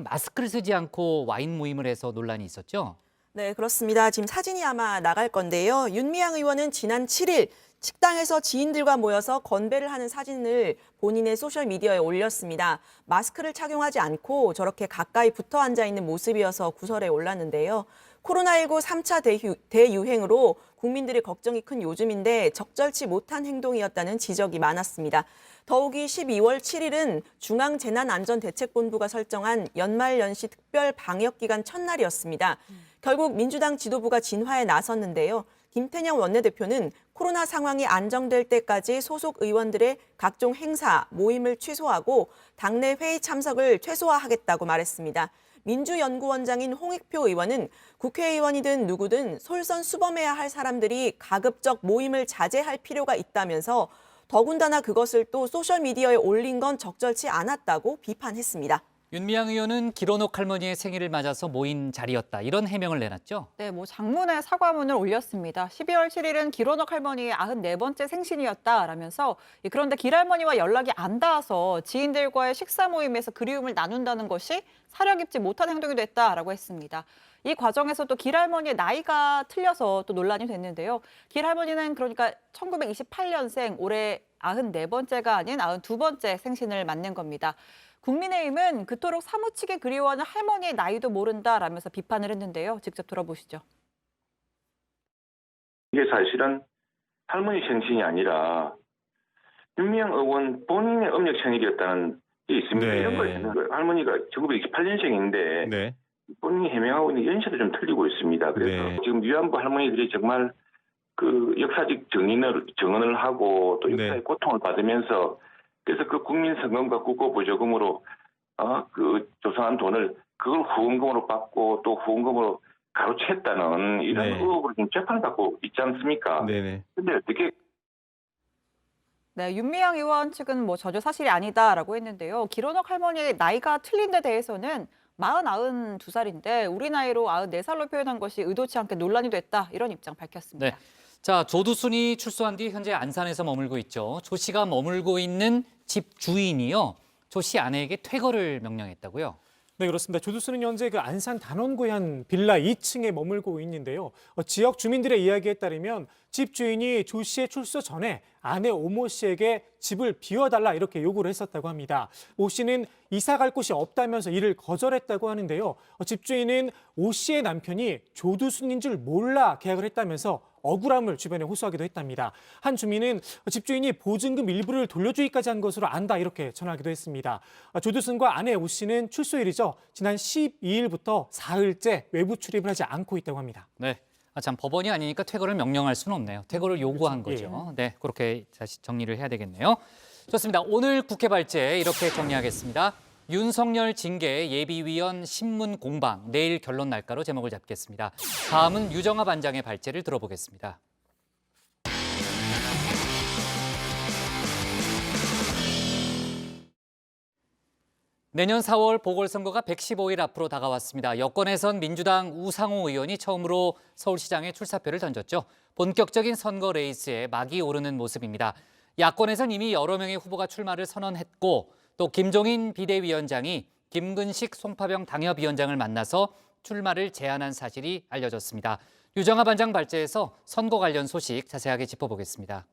마스크를 쓰지 않고 와인 모임을 해서 논란이 있었죠. 네, 그렇습니다. 지금 사진이 아마 나갈 건데요. 윤미향 의원은 지난 7일 식당에서 지인들과 모여서 건배를 하는 사진을 본인의 소셜미디어에 올렸습니다. 마스크를 착용하지 않고 저렇게 가까이 붙어 앉아 있는 모습이어서 구설에 올랐는데요. 코로나19 3차 대유행으로 국민들의 걱정이 큰 요즘인데 적절치 못한 행동이었다는 지적이 많았습니다. 더욱이 12월 7일은 중앙재난안전대책본부가 설정한 연말연시 특별 방역기간 첫날이었습니다. 결국 민주당 지도부가 진화에 나섰는데요. 김태년 원내대표는 코로나 상황이 안정될 때까지 소속 의원들의 각종 행사, 모임을 취소하고 당내 회의 참석을 최소화하겠다고 말했습니다. 민주연구원장인 홍익표 의원은 국회의원이든 누구든 솔선수범해야 할 사람들이 가급적 모임을 자제할 필요가 있다면서 더군다나 그것을 또 소셜미디어에 올린 건 적절치 않았다고 비판했습니다. 윤미향 의원은 길어녹 할머니의 생일을 맞아서 모인 자리였다. 이런 해명을 내놨죠. 네, 장문의 사과문을 올렸습니다. 12월 7일은 길어녹 할머니의 94번째 생신이었다라면서 그런데 길할머니와 연락이 안 닿아서 지인들과의 식사 모임에서 그리움을 나눈다는 것이 사려 깊지 못한 행동이 됐다라고 했습니다. 이 과정에서 또 길할머니의 나이가 틀려서 또 논란이 됐는데요. 길할머니는 그러니까 1928년생, 올해 94번째가 아닌 92번째 생신을 맞는 겁니다. 국민의힘은 그토록 사무치게 그리워하는 할머니의 나이도 모른다라면서 비판을 했는데요. 직접 들어보시죠. 이게 사실은 할머니 생신이 아니라 윤미향 의원 본인의 음력 생일이었다는 게 있습니다. 네. 이런 거에는 할머니가 1928년생인데 네. 본인이 해명하고 있는 연세도 좀 틀리고 있습니다. 그래서 네. 지금 위안부 할머니들이 정말 그 역사적 정언을 하고 또 역사의 고통을 받으면서 그래서 그 국민 성금과 국고 보조금으로 그 조성한 돈을 그걸 후원금으로 받고 또 후원금으로 가로챘다는 이런 의혹으로 지금 재판을 받고 있지 않습니까? 네네. 근데 어떻게 네, 윤미향 의원 측은 전혀 사실이 아니다라고 했는데요. 길어녹 할머니의 나이가 틀린 데 대해서는 92살인데 우리 나이로 94살로 표현한 것이 의도치 않게 논란이 됐다. 이런 입장 밝혔습니다. 네. 자, 조두순이 출소한 뒤 현재 안산에서 머물고 있죠. 조 씨가 머물고 있는 집 주인이요. 조 씨 아내에게 퇴거를 명령했다고요? 네, 그렇습니다. 조두순은 현재 그 안산 단원고향 빌라 2층에 머물고 있는데요. 지역 주민들의 이야기에 따르면 집 주인이 조 씨의 출소 전에 아내 오모 씨에게 집을 비워달라 이렇게 요구를 했었다고 합니다. 오 씨는 이사 갈 곳이 없다면서 이를 거절했다고 하는데요. 집주인은 오 씨의 남편이 조두순인 줄 몰라 계약을 했다면서 억울함을 주변에 호소하기도 했답니다. 한 주민은 집주인이 보증금 일부를 돌려주기까지 한 것으로 안다 이렇게 전하기도 했습니다. 조두순과 아내 오 씨는 출소일이죠. 지난 12일부터 사흘째 외부 출입을 하지 않고 있다고 합니다. 네. 참 법원이 아니니까 퇴거를 명령할 수는 없네요. 퇴거를 요구한 거죠. 네, 그렇게 다시 정리를 해야 되겠네요. 좋습니다. 오늘 국회 발제 이렇게 정리하겠습니다. 윤석열 징계 예비위원 신문 공방 내일 결론 날까로 제목을 잡겠습니다. 다음은 유정아 반장의 발제를 들어보겠습니다. 내년 4월 보궐선거가 115일 앞으로 다가왔습니다. 여권에선 민주당 우상호 의원이 처음으로 서울시장에 출사표를 던졌죠. 본격적인 선거 레이스에 막이 오르는 모습입니다. 야권에선 이미 여러 명의 후보가 출마를 선언했고 또 김종인 비대위원장이 김근식 송파병 당협위원장을 만나서 출마를 제안한 사실이 알려졌습니다. 유정아 반장 발제에서 선거 관련 소식 자세하게 짚어보겠습니다.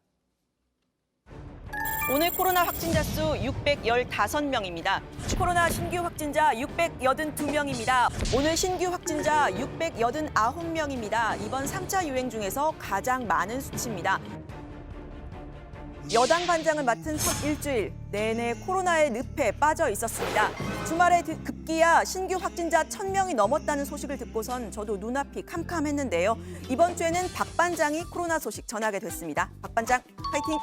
오늘 코로나 확진자 수 615명입니다. 코로나 신규 확진자 682명입니다. 오늘 신규 확진자 689명입니다. 이번 3차 유행 중에서 가장 많은 수치입니다. 여당 반장을 맡은 첫 일주일 내내 코로나의 늪에 빠져 있었습니다. 주말에 급기야 신규 확진자 1,000명이 넘었다는 소식을 듣고선 저도 눈앞이 캄캄했는데요. 이번 주에는 박 반장이 코로나 소식 전하게 됐습니다. 박 반장, 파이팅!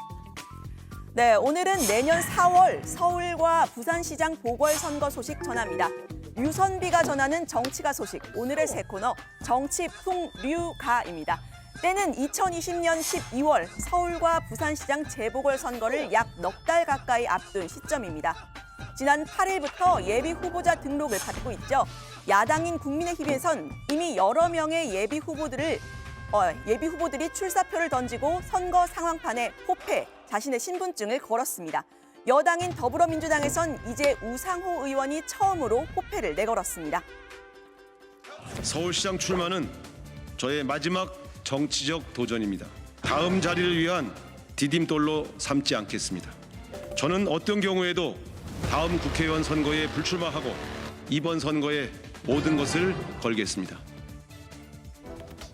네, 오늘은 내년 4월 서울과 부산시장 보궐선거 소식 전합니다. 류선비가 전하는 정치가 소식, 오늘의 새 코너 정치풍류가입니다. 때는 2020년 12월 서울과 부산시장 재보궐선거를 약 넉 달 가까이 앞둔 시점입니다. 지난 8일부터 예비 후보자 등록을 받고 있죠. 야당인 국민의힘에선 이미 여러 명의 예비 후보들이 출사표를 던지고 선거 상황판에 호패, 자신의 신분증을 걸었습니다. 여당인 더불어민주당에선 이제 우상호 의원이 처음으로 호패를 내걸었습니다. 서울시장 출마는 저의 마지막 정치적 도전입니다. 다음 자리를 위한 디딤돌로 삼지 않겠습니다. 저는 어떤 경우에도 다음 국회의원 선거에 불출마하고 이번 선거에 모든 것을 걸겠습니다.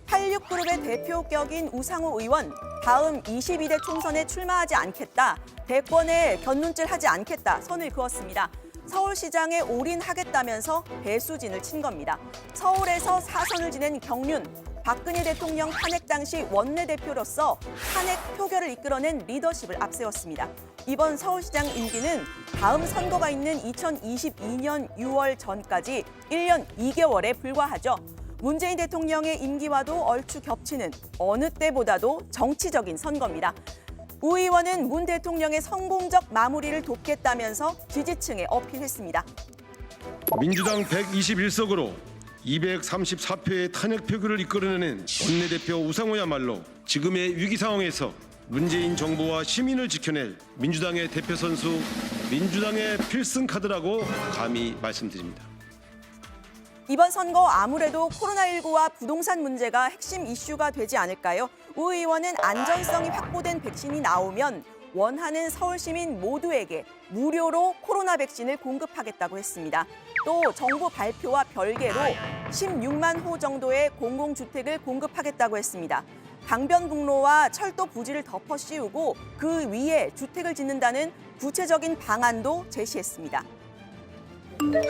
86그룹의 대표격인 우상호 의원, 다음 22대 총선에 출마하지 않겠다, 대권에 견눈질하지 않겠다 선을 그었습니다. 서울시장에 올인하겠다면서 배수진을 친 겁니다. 서울에서 4선을 지낸 경륜, 박근혜 대통령 탄핵 당시 원내대표로서 탄핵 표결을 이끌어낸 리더십을 앞세웠습니다. 이번 서울시장 임기는 다음 선거가 있는 2022년 6월 전까지 1년 2개월에 불과하죠. 문재인 대통령의 임기와도 얼추 겹치는 어느 때보다도 정치적인 선거입니다. 우 의원은 문 대통령의 성공적 마무리를 돕겠다면서 지지층에 어필했습니다. 민주당 121석으로 234표의 탄핵 표결을 이끌어내는 원내대표 우상호야말로 지금의 위기 상황에서 문재인 정부와 시민을 지켜낼 민주당의 대표 선수, 민주당의 필승 카드라고 감히 말씀드립니다. 이번 선거 아무래도 코로나19와 부동산 문제가 핵심 이슈가 되지 않을까요? 우 의원은 안전성이 확보된 백신이 나오면 원하는 서울 시민 모두에게 무료로 코로나 백신을 공급하겠다고 했습니다. 또 정부 발표와 별개로 16만 호 정도의 공공주택을 공급하겠다고 했습니다. 강변북로와 철도 부지를 덮어 씌우고 그 위에 주택을 짓는다는 구체적인 방안도 제시했습니다.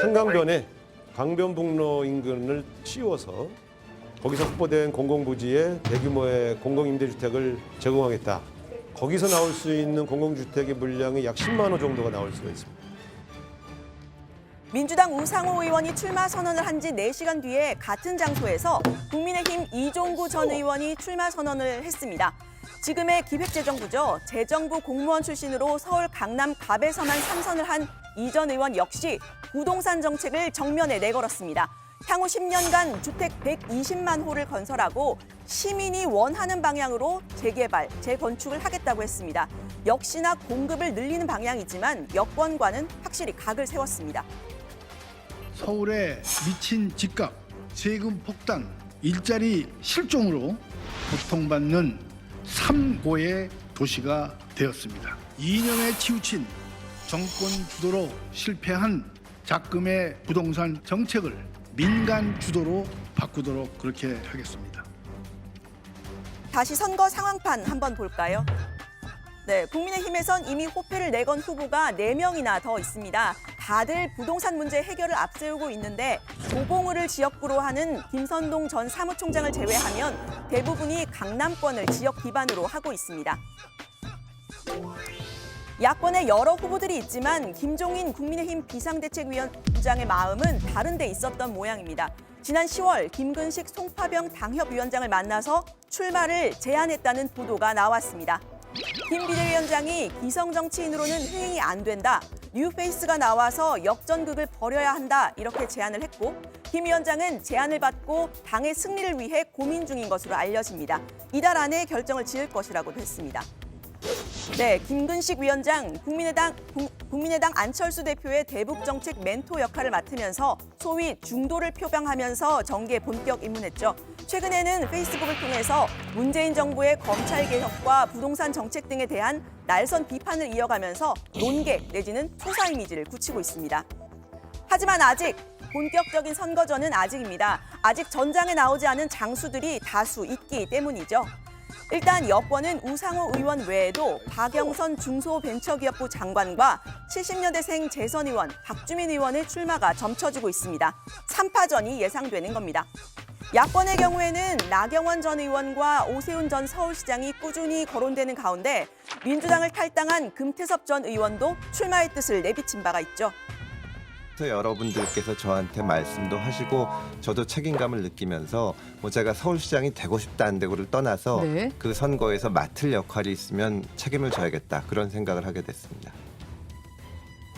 한강변에 강변북로 인근을 씌워서 거기서 확보된 공공부지에 대규모의 공공임대주택을 제공하겠다. 거기서 나올 수 있는 공공주택의 물량이 약 10만 호 정도가 나올 수가 있습니다. 민주당 우상호 의원이 출마 선언을 한 지 4시간 뒤에 같은 장소에서 국민의힘 이종구 전 의원이 출마 선언을 했습니다. 지금의 기획재정부죠. 재정부 공무원 출신으로 서울 강남 갑에서만 3선을 한 이 전 의원 역시 부동산 정책을 정면에 내걸었습니다. 향후 10년간 주택 120만 호를 건설하고 시민이 원하는 방향으로 재개발, 재건축을 하겠다고 했습니다. 역시나 공급을 늘리는 방향이지만 여권과는 확실히 각을 세웠습니다. 서울에 미친 집값, 세금 폭탄, 일자리 실종으로 고통받는 3고의 도시가 되었습니다. 이념에 치우친 정권 주도로 실패한 작금의 부동산 정책을 민간 주도로 바꾸도록 그렇게 하겠습니다. 다시 선거 상황판 한번 볼까요? 네, 국민의힘에선 이미 호패를 내건 후보가 4명이나 더 있습니다. 다들 부동산 문제 해결을 앞세우고 있는데 도봉구를 지역구로 하는 김선동 전 사무총장을 제외하면 대부분이 강남권을 지역 기반으로 하고 있습니다. 야권에 여러 후보들이 있지만 김종인 국민의힘 비상대책위원장의 마음은 다른 데 있었던 모양입니다. 지난 10월 김근식 송파병 당협위원장을 만나서 출마를 제안했다는 보도가 나왔습니다. 김 비대위원장이 기성정치인으로는 흥행이 안 된다. 뉴페이스가 나와서 역전극을 벌여야 한다. 이렇게 제안을 했고 김 위원장은 제안을 받고 당의 승리를 위해 고민 중인 것으로 알려집니다. 이달 안에 결정을 지을 것이라고도 했습니다. 네, 김근식 위원장, 국민의당 안철수 대표의 대북정책 멘토 역할을 맡으면서 소위 중도를 표방하면서 정계에 본격 입문했죠. 최근에는 페이스북을 통해서 문재인 정부의 검찰개혁과 부동산 정책 등에 대한 날선 비판을 이어가면서 논객 내지는 투사 이미지를 굳히고 있습니다. 하지만 아직 본격적인 선거전은 아직입니다. 아직 전장에 나오지 않은 장수들이 다수 있기 때문이죠. 일단 여권은 우상호 의원 외에도 박영선 중소벤처기업부 장관과 70년대생 재선 의원 박주민 의원의 출마가 점쳐지고 있습니다. 3파전이 예상되는 겁니다. 야권의 경우에는 나경원 전 의원과 오세훈 전 서울시장이 꾸준히 거론되는 가운데 민주당을 탈당한 금태섭 전 의원도 출마의 뜻을 내비친 바가 있죠. 여러분들께서 저한테 말씀도 하시고 저도 책임감을 느끼면서 제가 서울시장이 되고 싶다는 데를 떠나서 그 선거에서 맡을 역할이 있으면 책임을 져야겠다 그런 생각을 하게 됐습니다.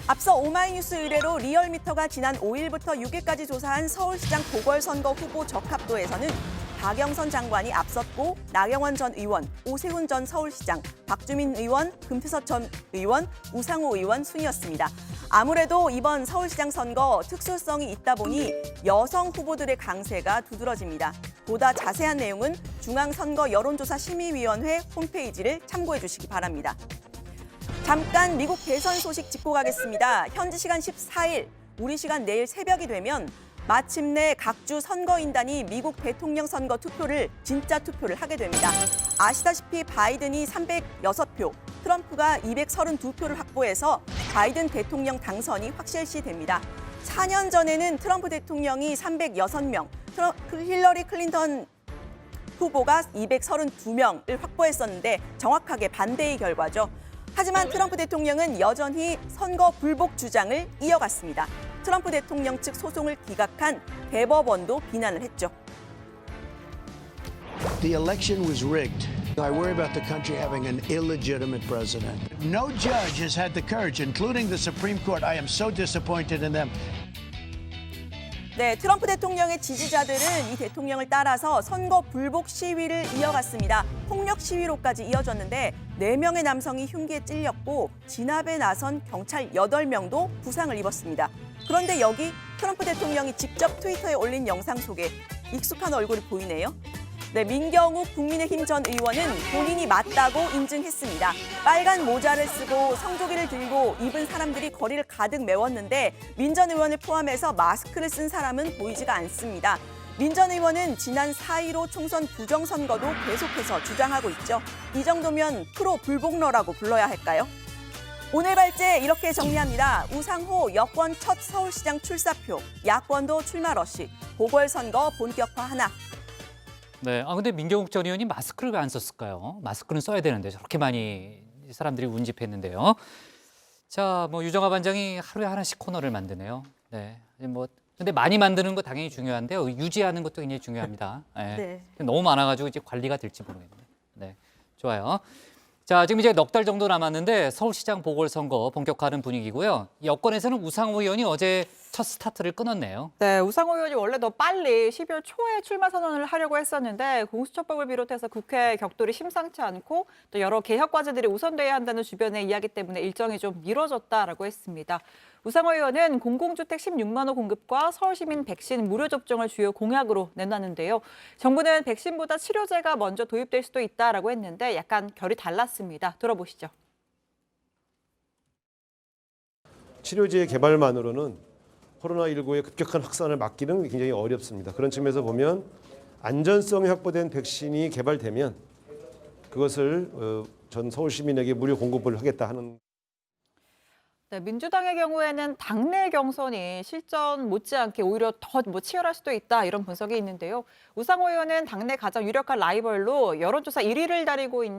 앞서 오마이뉴스 의뢰로 리얼미터가 지난 5일부터 6일까지 조사한 서울시장 보궐선거 후보 적합도에서는 박영선 장관이 앞섰고 나경원 전 의원, 오세훈 전 서울시장, 박주민 의원, 금태섭 전 의원, 우상호 의원 순이었습니다. 아무래도 이번 서울시장 선거 특수성이 있다 보니 여성 후보들의 강세가 두드러집니다. 보다 자세한 내용은 중앙선거 여론조사 심의위원회 홈페이지를 참고해 주시기 바랍니다. 잠깐 미국 대선 소식 짚고 가겠습니다. 현지 시간 14일, 우리 시간 내일 새벽이 되면 마침내 각주 선거인단이 미국 대통령 선거 투표를 진짜 투표를 하게 됩니다. 아시다시피 바이든이 306표, 트럼프가 232표를 확보해서 바이든 대통령 당선이 확실시됩니다. 4년 전에는 트럼프 대통령이 306명, 힐러리 클린턴 후보가 232명을 확보했었는데 정확하게 반대의 결과죠. 하지만 트럼프 대통령은 여전히 선거 불복 주장을 이어갔습니다. 트럼프 대통령 측 소송을 기각한 대법원도 비난을 했죠. The election was rigged. I worry about the country having an illegitimate president. No judge has had the courage, including the Supreme Court. I am so disappointed in them. 네, 트럼프 대통령의 지지자들은 이 대통령을 따라서 선거 불복 시위를 이어갔습니다. 폭력 시위로까지 이어졌는데 4명의 남성이 흉기에 찔렸고 진압에 나선 경찰 8명도 부상을 입었습니다. 그런데 여기 트럼프 대통령이 직접 트위터에 올린 영상 속에 익숙한 얼굴이 보이네요. 네, 민경욱 국민의힘 전 의원은 본인이 맞다고 인증했습니다. 빨간 모자를 쓰고 성조기를 들고 입은 사람들이 거리를 가득 메웠는데 민 전 의원을 포함해서 마스크를 쓴 사람은 보이지가 않습니다. 민 전 의원은 지난 4.15 총선 부정선거도 계속해서 주장하고 있죠. 이 정도면 프로 불복러라고 불러야 할까요? 오늘 발제 이렇게 정리합니다. 우상호 여권 첫 서울시장 출사표, 야권도 출마 러시, 보궐선거 본격화 하나. 네, 근데 민경욱 전 의원이 마스크를 왜 안 썼을까요? 마스크는 써야 되는데 저렇게 많이 사람들이 운집했는데요. 자, 유정아 반장이 하루에 하나씩 코너를 만드네요. 네, 근데 많이 만드는 거 당연히 중요한데요. 유지하는 것도 굉장히 중요합니다. 네. 너무 많아가지고 이제 관리가 될지 모르겠네요. 네, 좋아요. 자, 지금 이제 넉 달 정도 남았는데 서울시장 보궐선거 본격화하는 분위기고요. 여권에서는 우상호 의원이 어제 첫 스타트를 끊었네요. 네, 우상호 의원이 원래 더 빨리 12월 초에 출마 선언을 하려고 했었는데 공수처법을 비롯해서 국회 격돌이 심상치 않고 또 여러 개혁 과제들이 우선돼야 한다는 주변의 이야기 때문에 일정이 좀 미뤄졌다라고 했습니다. 우상호 의원은 공공주택 16만 호 공급과 서울시민 백신 무료 접종을 주요 공약으로 내놨는데요. 정부는 백신보다 치료제가 먼저 도입될 수도 있다라고 했는데 약간 결이 달랐습니다. 들어보시죠. 치료제 개발만으로는 코로나19의 급격한 확산을 막기는 굉장히 어렵습니다. 그런 측면에서 보면 안전성이 확보된 백신이 개발되면 그것을 전 서울 시민에게 무료 공급을 하겠다 하는. 네, 민주당의 경우에는 당내 경선이 실전 못지않게 오히려 더 치열할 수도 있다 이런 분석이 있는데요. 우상호 의원은 당내 가장 유력한 라이벌로 여론조사 1위를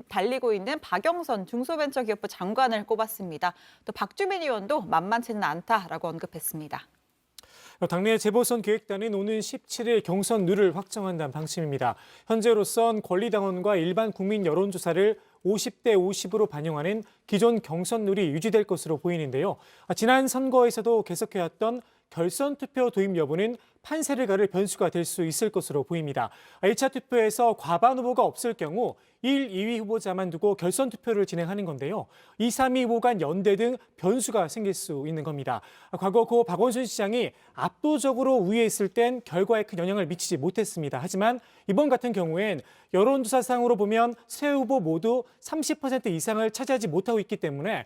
달리고 있는 박영선 중소벤처기업부 장관을 꼽았습니다. 또 박주민 의원도 만만치는 않다라고 언급했습니다. 당내 재보선 기획단은 오는 17일 경선 룰을 확정한다는 방침입니다. 현재로선 권리당원과 일반 국민 여론조사를 50대 50으로 반영하는 기존 경선 룰이 유지될 것으로 보이는데요. 지난 선거에서도 계속해왔던 결선 투표 도입 여부는 판세를 가를 변수가 될 수 있을 것으로 보입니다. 1차 투표에서 과반 후보가 없을 경우 1, 2위 후보자만 두고 결선 투표를 진행하는 건데요. 2, 3위 후보 간 연대 등 변수가 생길 수 있는 겁니다. 과거 고 박원순 시장이 압도적으로 우위에 있을 땐 결과에 큰 영향을 미치지 못했습니다. 하지만 이번 같은 경우엔 여론조사상으로 보면 세 후보 모두 30% 이상을 차지하지 못하고 있기 때문에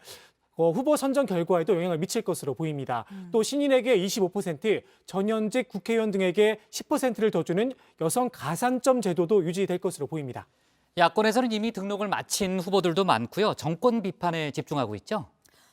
후보 선정 결과에도 영향을 미칠 것으로 보입니다. 또 신인에게 25%, 전현직 국회의원 등에게 10%를 더 주는 여성 가산점 제도도 유지될 것으로 보입니다. 야권에서는 이미 등록을 마친 후보들도 많고요. 정권 비판에 집중하고 있죠.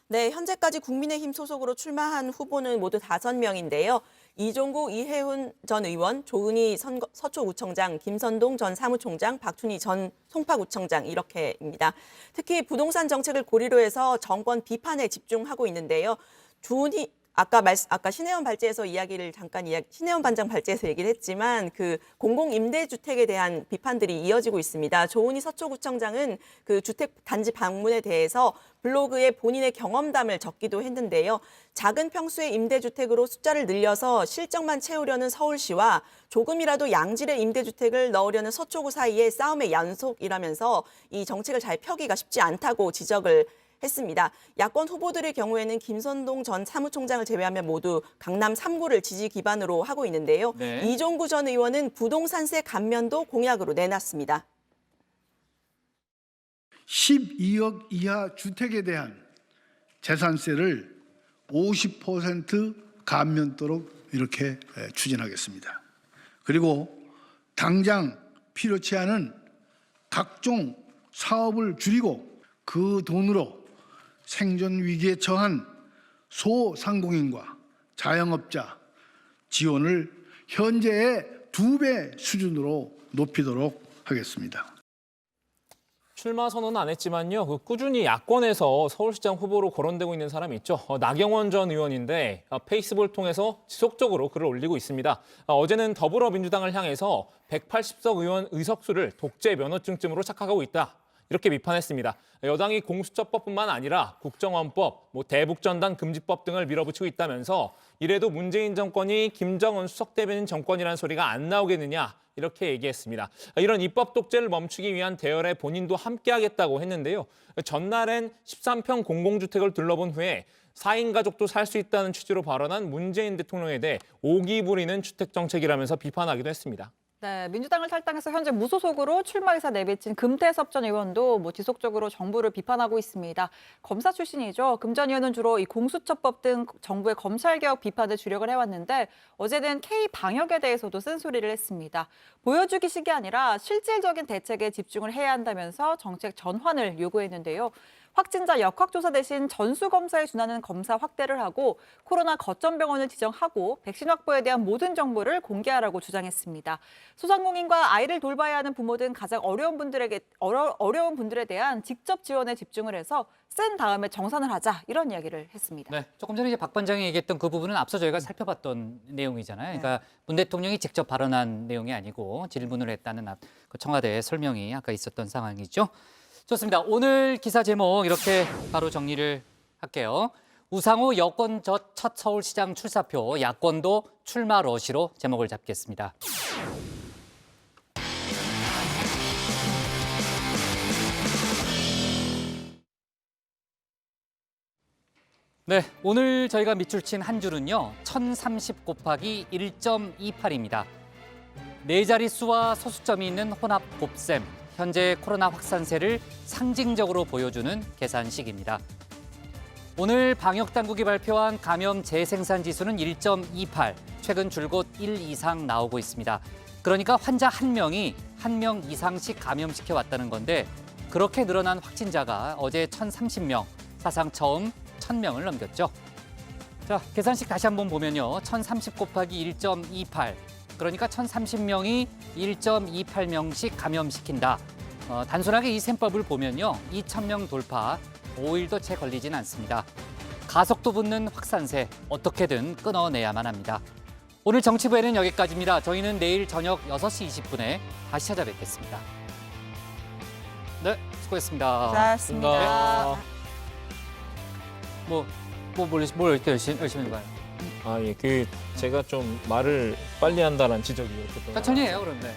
네, 현재까지 국민의힘 소속으로 출마한 후보는 모두 5명인데요. 이종구, 이혜훈 전 의원, 조은희 서초구청장, 김선동 전 사무총장, 박춘희 전 송파구청장 이렇게입니다. 특히 부동산 정책을 고리로 해서 정권 비판에 집중하고 있는데요. 조은희 아까 신혜원 발제에서 신혜원 반장 발제에서 얘기를 했지만 그 공공 임대주택에 대한 비판들이 이어지고 있습니다. 조은희 서초구청장은 그 주택 단지 방문에 대해서 블로그에 본인의 경험담을 적기도 했는데요. 작은 평수의 임대주택으로 숫자를 늘려서 실적만 채우려는 서울시와 조금이라도 양질의 임대주택을 넣으려는 서초구 사이의 싸움의 연속이라면서 이 정책을 잘 펴기가 쉽지 않다고 지적을 했습니다. 야권 후보들의 경우에는 김선동 전 사무총장을 제외하면 모두 강남 3구를 지지 기반으로 하고 있는데요. 네. 이종구 전 의원은 부동산세 감면도 공약으로 내놨습니다. 12억 이하 주택에 대한 재산세를 50% 감면도록 이렇게 추진하겠습니다. 그리고 당장 필요치 않은 각종 사업을 줄이고 그 돈으로 생존 위기에 처한 소상공인과 자영업자 지원을 현재의 2배 수준으로 높이도록 하겠습니다. 출마 선언은 안 했지만요. 꾸준히 야권에서 서울시장 후보로 거론되고 있는 사람이 있죠. 나경원 전 의원인데 페이스북을 통해서 지속적으로 글을 올리고 있습니다. 어제는 더불어민주당을 향해서 180석 의원 의석수를 독재 면허증쯤으로 착각하고 있다. 이렇게 비판했습니다. 여당이 공수처법뿐만 아니라 국정원법, 대북전단 금지법 등을 밀어붙이고 있다면서 이래도 문재인 정권이 김정은 수석 대변인 정권이라는 소리가 안 나오겠느냐 이렇게 얘기했습니다. 이런 입법 독재를 멈추기 위한 대열에 본인도 함께하겠다고 했는데요. 전날엔 13평 공공주택을 둘러본 후에 4인 가족도 살 수 있다는 취지로 발언한 문재인 대통령에 대해 오기 부리는 주택정책이라면서 비판하기도 했습니다. 네, 민주당을 탈당해서 현재 무소속으로 출마 의사 내비친 금태섭 전 의원도 지속적으로 정부를 비판하고 있습니다. 검사 출신이죠. 금 전 의원은 주로 이 공수처법 등 정부의 검찰개혁 비판에 주력을 해왔는데 어제는 K-방역에 대해서도 쓴소리를 했습니다. 보여주기식이 아니라 실질적인 대책에 집중을 해야 한다면서 정책 전환을 요구했는데요. 확진자 역학조사 대신 전수검사에 준하는 검사 확대를 하고 코로나 거점병원을 지정하고 백신 확보에 대한 모든 정보를 공개하라고 주장했습니다. 소상공인과 아이를 돌봐야 하는 부모 등 가장 어려운 분들에 대한 직접 지원에 집중을 해서 쓴 다음에 정산을 하자 이런 이야기를 했습니다. 네, 조금 전에 박 반장이 얘기했던 그 부분은 앞서 저희가 살펴봤던 내용이잖아요. 그러니까 문 대통령이 직접 발언한 내용이 아니고 질문을 했다는 그 청와대의 설명이 아까 있었던 상황이죠. 좋습니다. 오늘 기사 제목 이렇게 바로 정리를 할게요. 우상호 여권 첫 서울시장 출사표, 야권도 출마 러시로 제목을 잡겠습니다. 네, 오늘 저희가 밑줄 친 한 줄은요, 1030 곱하기 1.28입니다. 네 자릿수와 소수점이 있는 혼합 곱셈, 현재 코로나 확산세를 상징적으로 보여주는 계산식입니다. 오늘 방역당국이 발표한 감염 재생산 지수는 1.28, 최근 줄곧 1 이상 나오고 있습니다. 그러니까 환자 한 명이 한 명 이상씩 감염시켜 왔다는 건데, 그렇게 늘어난 확진자가 어제 1030명, 사상 처음 1000명을 넘겼죠. 자, 계산식 다시 한번 보면요. 1030 곱하기 1.28, 그러니까 1030명이 1.28명씩 감염시킨다. 단순하게 이 셈법을 보면요. 2000명 돌파, 5일도 채 걸리진 않습니다. 가속도 붙는 확산세, 어떻게든 끊어내야만 합니다. 오늘 정치부에는 여기까지입니다. 저희는 내일 저녁 6시 20분에 다시 찾아뵙겠습니다. 네, 수고했습니다. 고생하셨습니다. 뭘 이렇게 열심히 해봐요? 아, 예. 제가 좀 말을 빨리 한다는 지적이 이렇게 또 천천히 해요, 그런데.